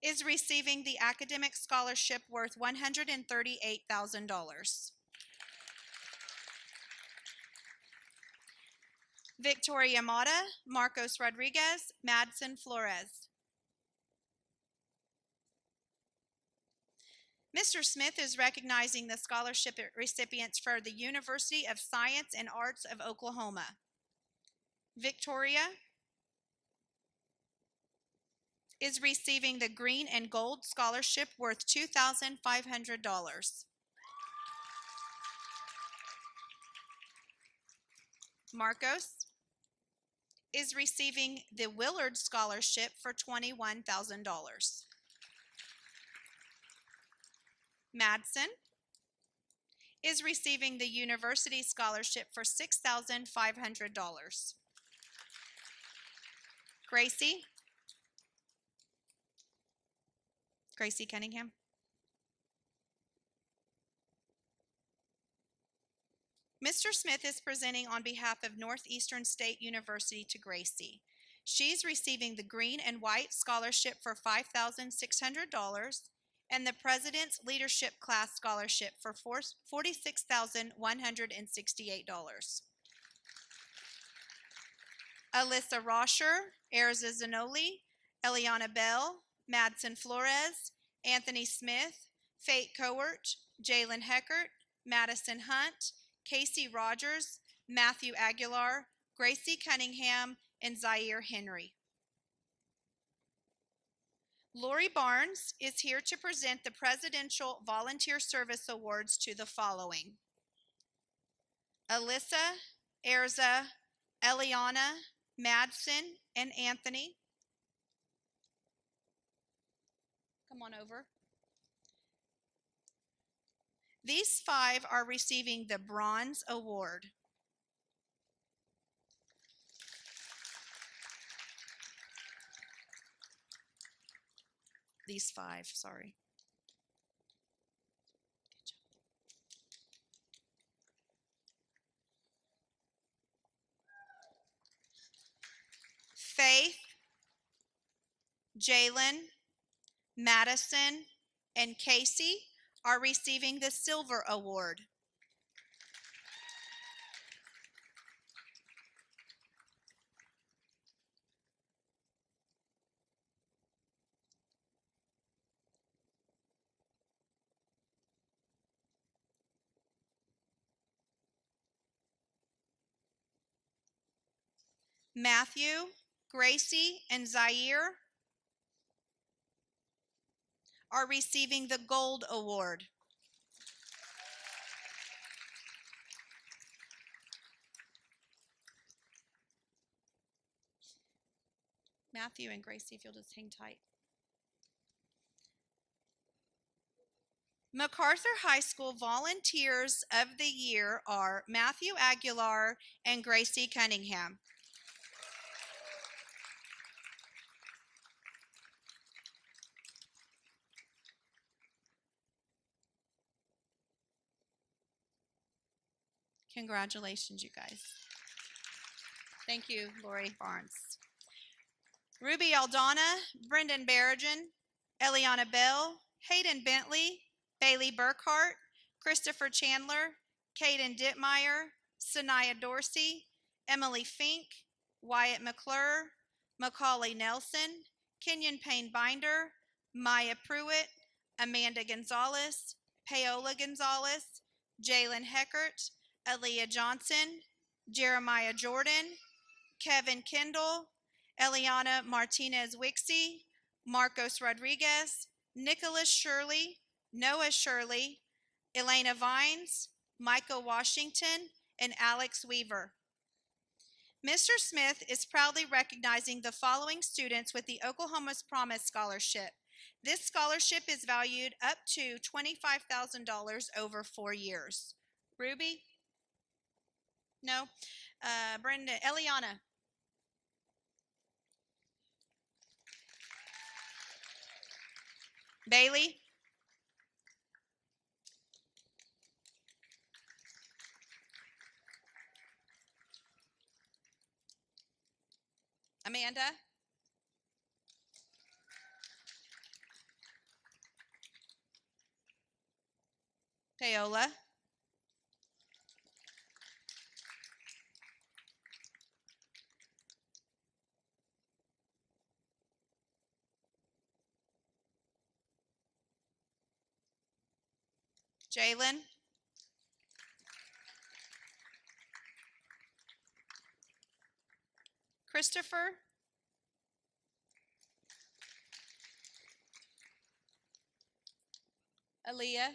is receiving the academic scholarship worth $138,000. Victoria Mata, Marcos Rodriguez, Madsen Flores. Mr. Smith is recognizing the scholarship recipients for the University of Science and Arts of Oklahoma. Victoria is receiving the Green and Gold Scholarship worth $2,500. Marcos is receiving the Willard Scholarship for $21,000. Madsen is receiving the University Scholarship for $6,500. Gracie Cunningham. Mr. Smith is presenting on behalf of Northeastern State University to Gracie. She's receiving the Green and White Scholarship for $5,600 and the President's Leadership Class Scholarship for $46,168. Alyssa Rosher, Erza Zanoli, Eliana Bell, Madsen Flores, Anthony Smith, Fate Cowart, Jalen Heckert, Madison Hunt, Casey Rogers, Matthew Aguilar, Gracie Cunningham, and Zaire Henry. Lori Barnes is here to present the Presidential Volunteer Service Awards to the following: Alyssa, Erza, Eliana, Madsen, and Anthony. Come on over. These 5 are receiving the Bronze Award. These 5, sorry. Faith, Jalen, Madison, and Casey are receiving the Silver Award. Matthew, Gracie, and Zaire are receiving the Gold Award. Matthew and Gracie, if you'll just hang tight. Macarthur High School Volunteers of the Year are Matthew Aguilar and Gracie Cunningham. Congratulations, you guys. Thank you, Lori Barnes. Ruby Aldana, Brendan Barrigan, Eliana Bell, Hayden Bentley, Bailey Burkhart, Christopher Chandler, Caden Dittmeyer, Sanaya Dorsey, Emily Fink, Wyatt McClure, Macaulay Nelson, Kenyon Payne Binder, Maya Pruitt, Amanda Gonzalez, Paola Gonzalez, Jalen Heckert, Aaliyah Johnson, Jeremiah Jordan, Kevin Kendall, Eliana Martinez Wixie, Marcos Rodriguez, Nicholas Shirley, Noah Shirley, Elena Vines, Michael Washington, and Alex Weaver. Mr. Smith is proudly recognizing the following students with the Oklahoma's Promise Scholarship. This scholarship is valued up to $25,000 over 4 years. Ruby? No? Brenda, Eliana? Bailey? Amanda? Paola? Jalen? Christopher? Aaliyah?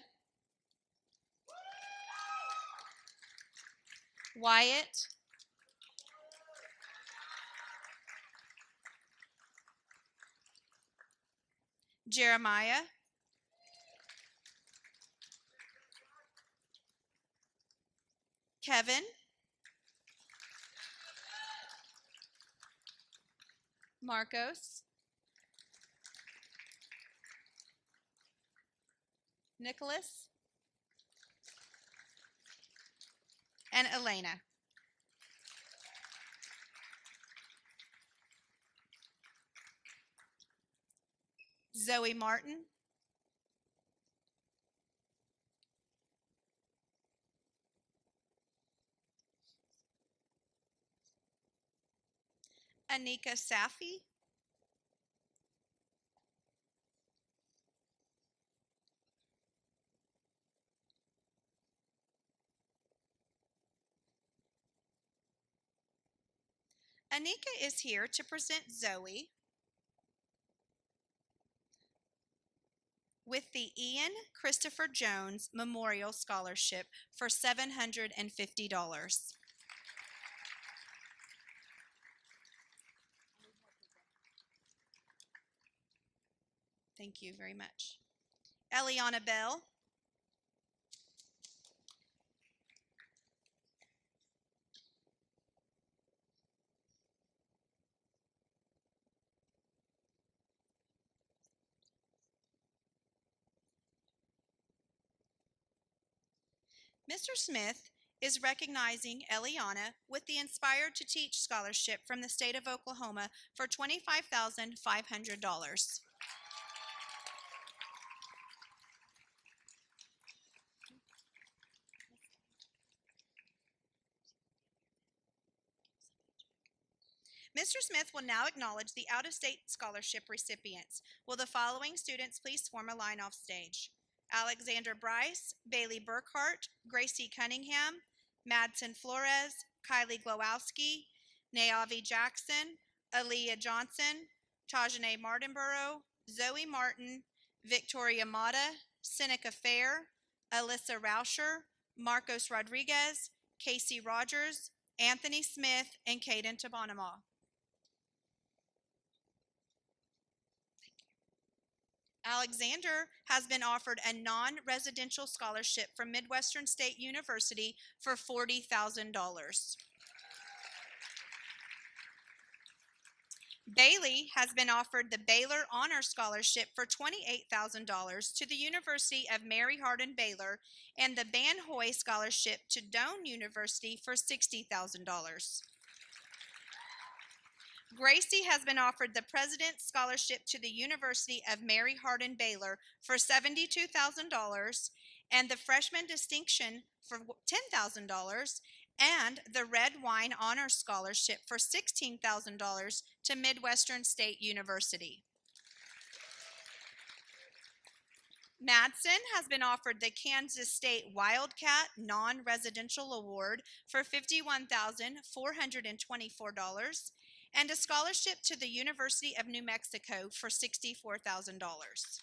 Wyatt? Jeremiah? Kevin? Marcos? Nicholas? And Elena. Zoe Martin? Anika Safi? Anika is here to present Zoe with the Ian Christopher Jones Memorial Scholarship for $750. Thank you very much. Eliana Bell? Mr. Smith is recognizing Eliana with the Inspired to Teach Scholarship from the state of Oklahoma for $25,500. Mr. Smith will now acknowledge the out-of-state scholarship recipients. Will the following students please form a line off stage? Alexander Bryce, Bailey Burkhart, Gracie Cunningham, Madsen Flores, Kylie Glowowski, Nayavi Jackson, Aaliyah Johnson, Tajane Martinborough, Zoe Martin, Victoria Mata, Seneca Fair, Alyssa Rauscher, Marcos Rodriguez, Casey Rogers, Anthony Smith, and Caden Tabanama. Alexander has been offered a non-residential scholarship from Midwestern State University for $40,000. Bailey has been offered the Baylor Honor Scholarship for $28,000 to the University of Mary Hardin Baylor and the Van Hoy Scholarship to Doane University for $60,000. Gracie has been offered the President's Scholarship to the University of Mary Hardin Baylor for $72,000 and the Freshman Distinction for $10,000 and the Red Wine Honor Scholarship for $16,000 to Midwestern State University. Madsen has been offered the Kansas State Wildcat Non-Residential Award for $51,424 and a scholarship to the University of New Mexico for $64,000.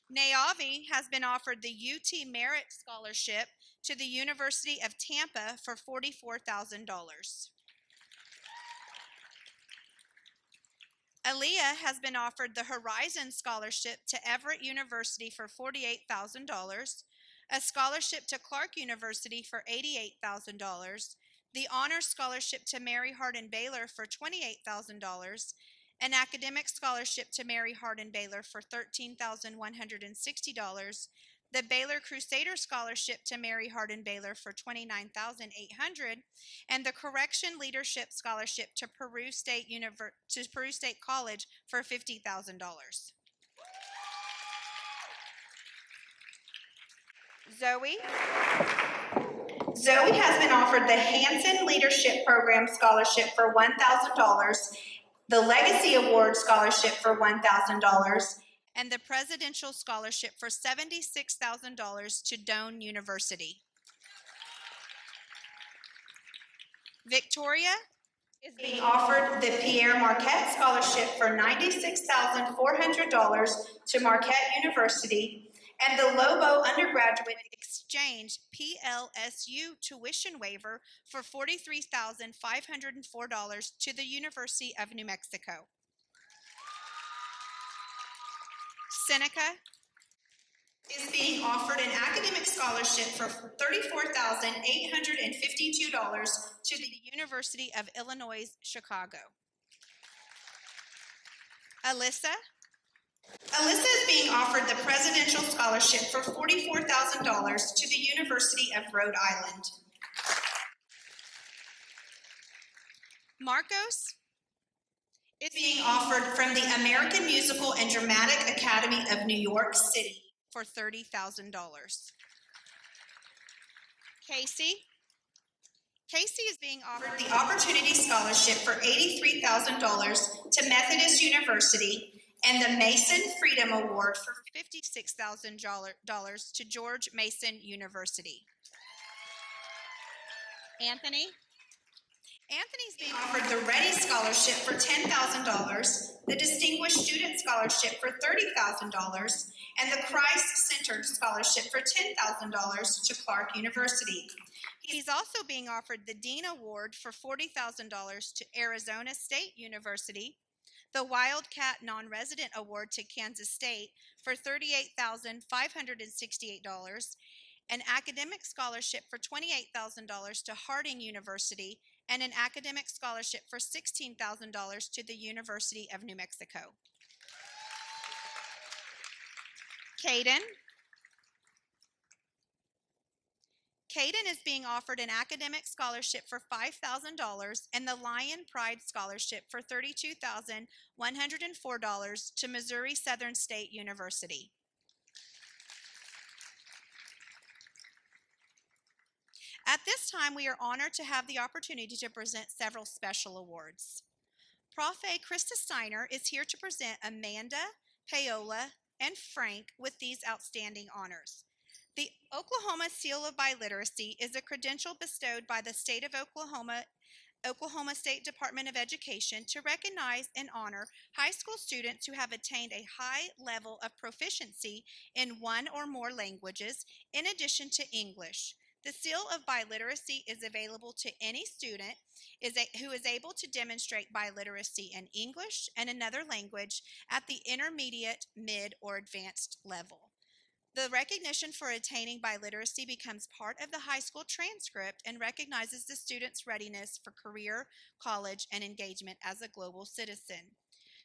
Nayavi has been offered the UT Merit Scholarship to the University of Tampa for $44,000. Aaliyah has been offered the Horizon Scholarship to Everett University for $48,000, a scholarship to Clark University for $88,000, the Honor Scholarship to Mary Hardin Baylor for $28,000, an academic scholarship to Mary Hardin Baylor for $13,160, the Baylor Crusader Scholarship to Mary Hardin Baylor for $29,800, and the Correction Leadership Scholarship to Peru State College for $50,000. Zoe has been offered the Hanson Leadership Program Scholarship for $1,000, the Legacy Award Scholarship for $1,000, and the Presidential Scholarship for $76,000 to Doane University. Victoria is being offered the Pierre Marquette Scholarship for $96,400 to Marquette University and the Lobo Undergraduate Exchange PLSU tuition waiver for $43,504 to the University of New Mexico. Seneca is being offered an academic scholarship for $34,852 to the University of Illinois, Chicago. Alyssa is being offered the Presidential Scholarship for $44,000 to the University of Rhode Island. Marcos is being offered from the American Musical and Dramatic Academy of New York City for $30,000. Casey is being offered the Opportunity Scholarship for $83,000 to Methodist University and the Mason Freedom Award for $56,000 to George Mason University. Anthony's being offered the Ready Scholarship for $10,000, the Distinguished Student Scholarship for $30,000, and the Christ-Centered Scholarship for $10,000 to Clark University. He's also being offered the Dean Award for $40,000 to Arizona State University, the Wildcat Non-Resident Award to Kansas State for $38,568, an academic scholarship for $28,000 to Harding University, and an academic scholarship for $16,000 to the University of New Mexico. Caden is being offered an academic scholarship for $5,000 and the Lion Pride Scholarship for $32,104 to Missouri Southern State University. At this time, we are honored to have the opportunity to present several special awards. Prof. Krista Steiner is here to present Amanda, Paola, and Frank with these outstanding honors. The Oklahoma Seal of Biliteracy is a credential bestowed by the state of Oklahoma State Department of Education to recognize and honor high school students who have attained a high level of proficiency in one or more languages in addition to English. The Seal of Biliteracy is available to any student who is able to demonstrate biliteracy in English and another language at the intermediate, mid, or advanced level. The recognition for attaining biliteracy becomes part of the high school transcript and recognizes the student's readiness for career, college, and engagement as a global citizen.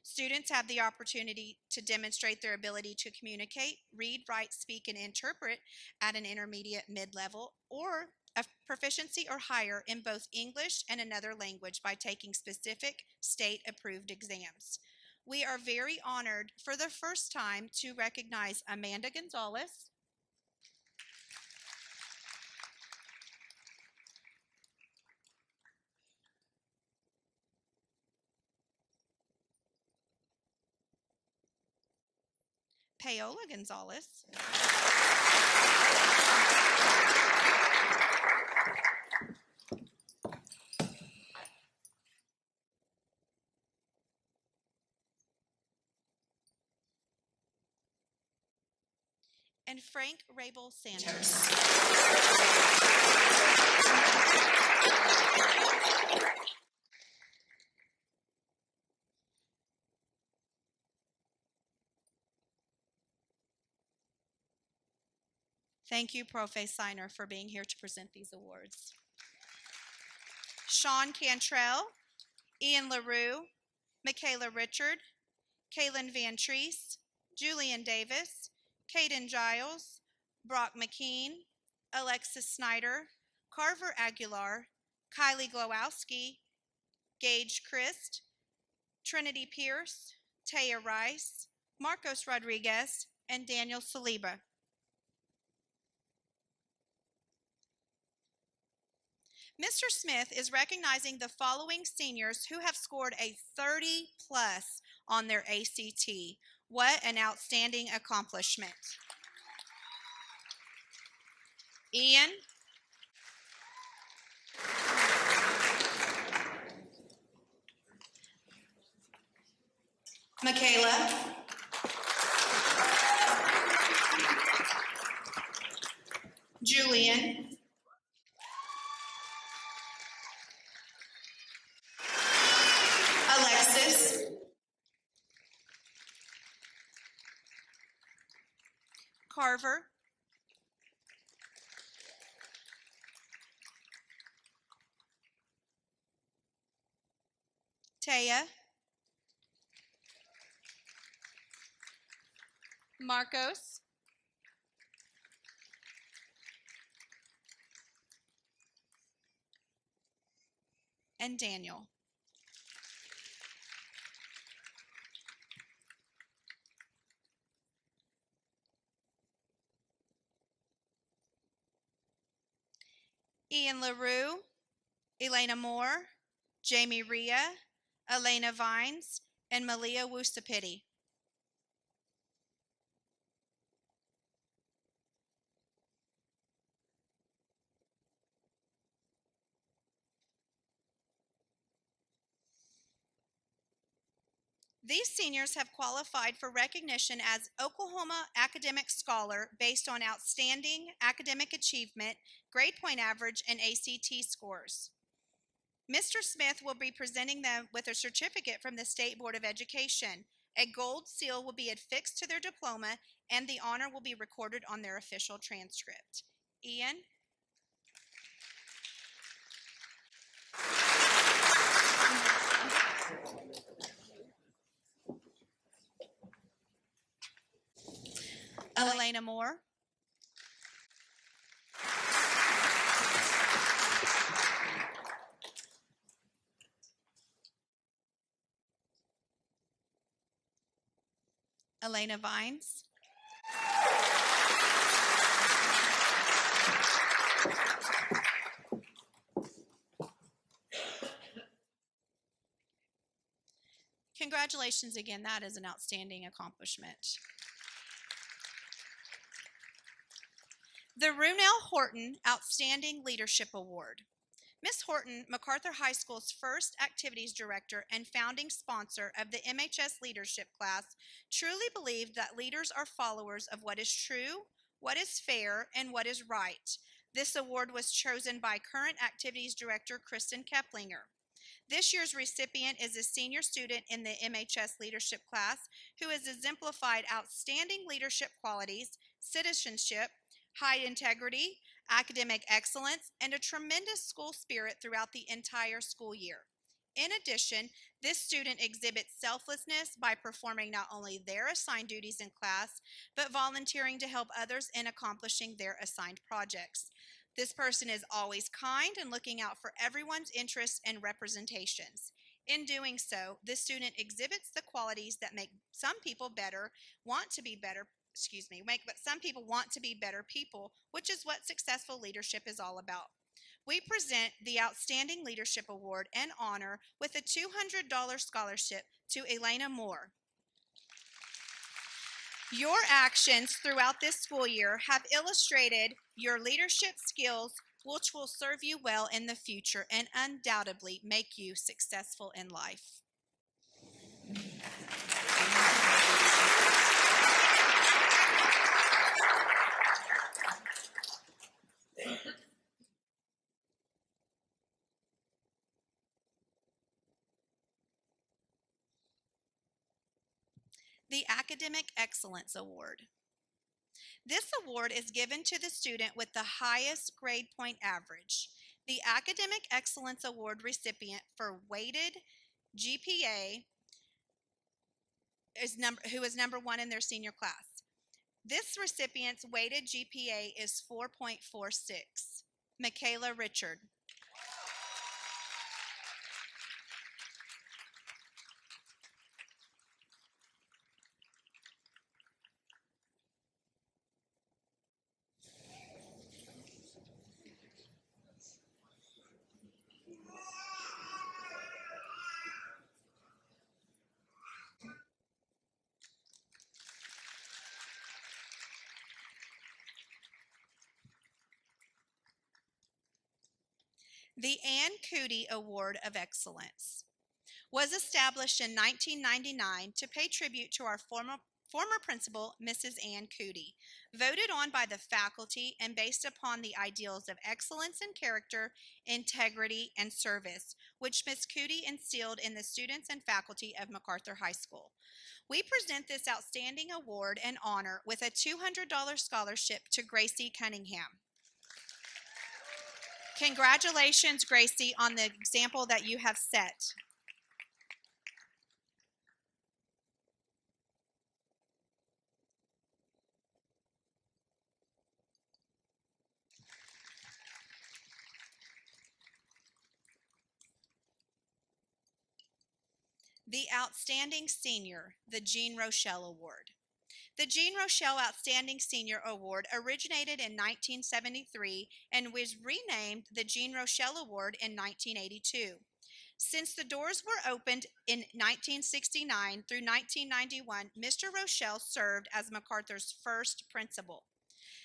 Students have the opportunity to demonstrate their ability to communicate, read, write, speak, and interpret at an intermediate, mid-level, or a proficiency or higher in both English and another language by taking specific state-approved exams. We are very honored for the first time to recognize Amanda Gonzalez, Paola Gonzalez, and Frank Rabel Sanders. Thank you, Profe Signer, for being here to present these awards. Sean Cantrell, Ian LaRue, Michaela Richard, Kaylin Van Treese, Julian Davis, Caden Giles, Brock McKean, Alexis Snyder, Carver Aguilar, Kylie Glowowski, Gage Christ, Trinity Pierce, Taya Rice, Marcos Rodriguez, and Daniel Saliba. Mr. Smith is recognizing the following seniors who have scored a 30 plus on their ACT. What an outstanding accomplishment. Ian, Michaela, Julian, Alexis, Carver, Taya, Marcos, and Daniel. Ian LaRue, Elena Moore, Jamie Rhea, Elena Vines, and Malia Wusapiti. These seniors have qualified for recognition as Oklahoma Academic Scholar based on outstanding academic achievement, grade point average, and ACT scores. Mr. Smith will be presenting them with a certificate from the State Board of Education. A gold seal will be affixed to their diploma, and the honor will be recorded on their official transcript. Ian? Elena Moore, Elena Vines, congratulations again. That is an outstanding accomplishment. The Runell Horton Outstanding Leadership Award. Ms. Horton, Macarthur High School's first activities director and founding sponsor of the MHS leadership class, truly believed that leaders are followers of what is true, what is fair, and what is right. This award was chosen by current activities director Kristen Keplinger. This year's recipient is a senior student in the MHS leadership class who has exemplified outstanding leadership qualities, citizenship, high integrity, academic excellence, and a tremendous school spirit throughout the entire school year. In addition, this student exhibits selflessness by performing not only their assigned duties in class, but volunteering to help others in accomplishing their assigned projects. This person is always kind and looking out for everyone's interests and representations. In doing so, this student exhibits the qualities that make some people better, want to be better, make but some people want to be better people, which is what successful leadership is all about. We present the Outstanding Leadership Award and honor with a $200 scholarship to Elena Moore. Your actions throughout this school year have illustrated your leadership skills, which will serve you well in the future and undoubtedly make you successful in life. The Academic Excellence Award. This award is given to the student with the highest grade point average. The Academic Excellence Award recipient for weighted GPA who is number one in their senior class. This recipient's weighted GPA is 4.46. Michaela Richard. The Ann Cootie Award of Excellence was established in 1999 to pay tribute to our former principal, Mrs. Ann Cootie, voted on by the faculty and based upon the ideals of excellence in character, integrity, and service, which Ms. Cootie instilled in the students and faculty of Macarthur High School. We present this outstanding award and honor with a $200 scholarship to Gracie Cunningham. Congratulations, Gracie, on the example that you have set. The Outstanding Senior, the Jean Rochelle Award. The Jean Rochelle Outstanding Senior Award originated in 1973 and was renamed the Jean Rochelle Award in 1982. Since the doors were opened in 1969 through 1991, Mr. Rochelle served as Macarthur's first principal.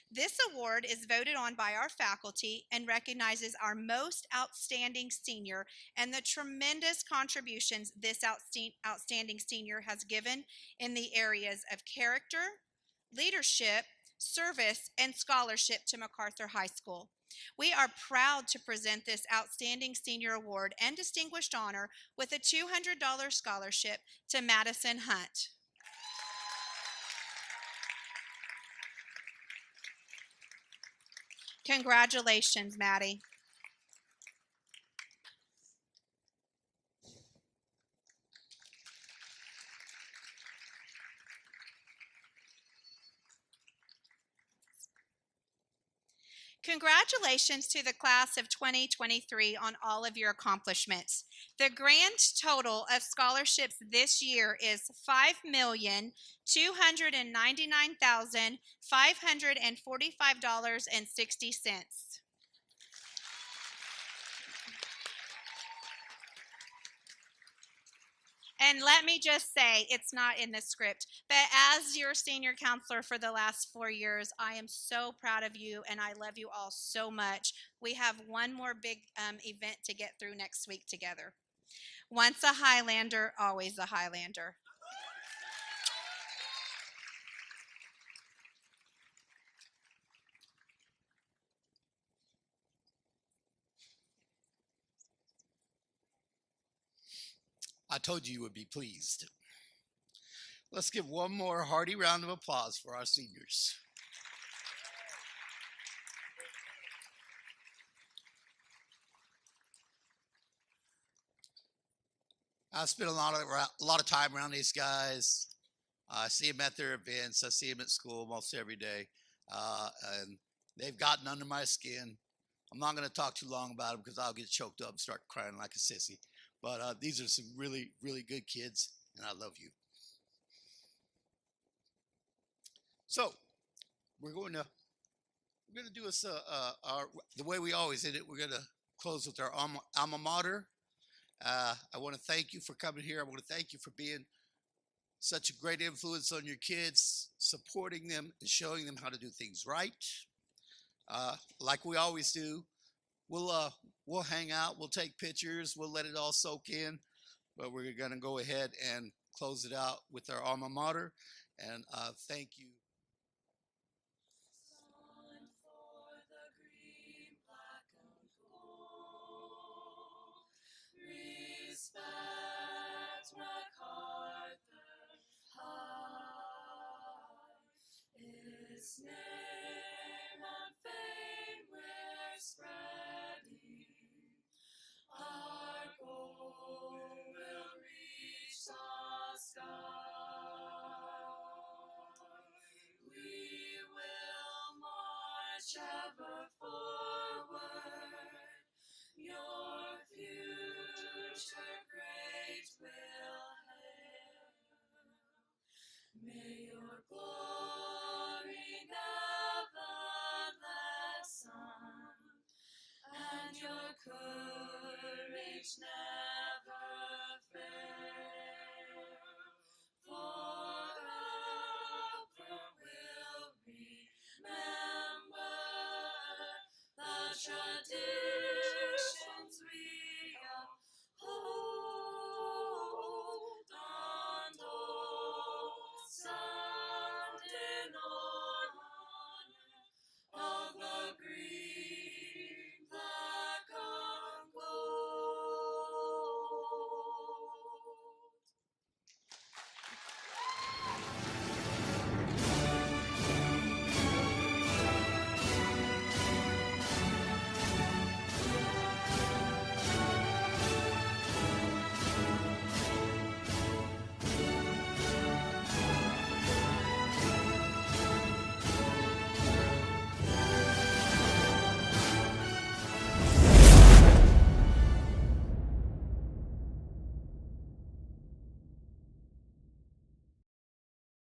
This award is voted on by our faculty and recognizes our most outstanding senior and the tremendous contributions this outstanding senior has given in the areas of character, leadership, service, and scholarship to Macarthur High School. We are proud to present this Outstanding Senior Award and Distinguished Honor with a $200 scholarship to Madison Hunt. Congratulations, Maddie. Congratulations to the class of 2023 on all of your accomplishments. The grand total of scholarships this year is $5,299,545.60. And let me just say, it's not in the script, but as your senior counselor for the last 4 years, I am so proud of you and I love you all so much. We have one more big event to get through next week together. Once a Highlander, always a Highlander. I told you you would be pleased. Let's give one more hearty round of applause for our seniors. I spend a lot of time around these guys. I see them at their events. I see them at school almost every day, and they've gotten under my skin. I'm not going to talk too long about them because I'll get choked up and start crying like a sissy. But these are some really, really good kids, and I love you. So we're going to do us the way we always did it. We're going to close with our alma mater. I want to thank you for coming here. I want to thank you for being such a great influence on your kids, supporting them and showing them how to do things right. Like we always do, we'll hang out, we'll take pictures, we'll let it all soak in, but we're going to go ahead and close it out with our alma mater. And thank you. Stand for the green, black, and gold. Respect Macarthur high. Its name and fame we're spreading. Our goal will reach the sky. We will march ever forward. Your future great will hail. May your glory never lessen, and your courage never fail. Forever will remember the tradition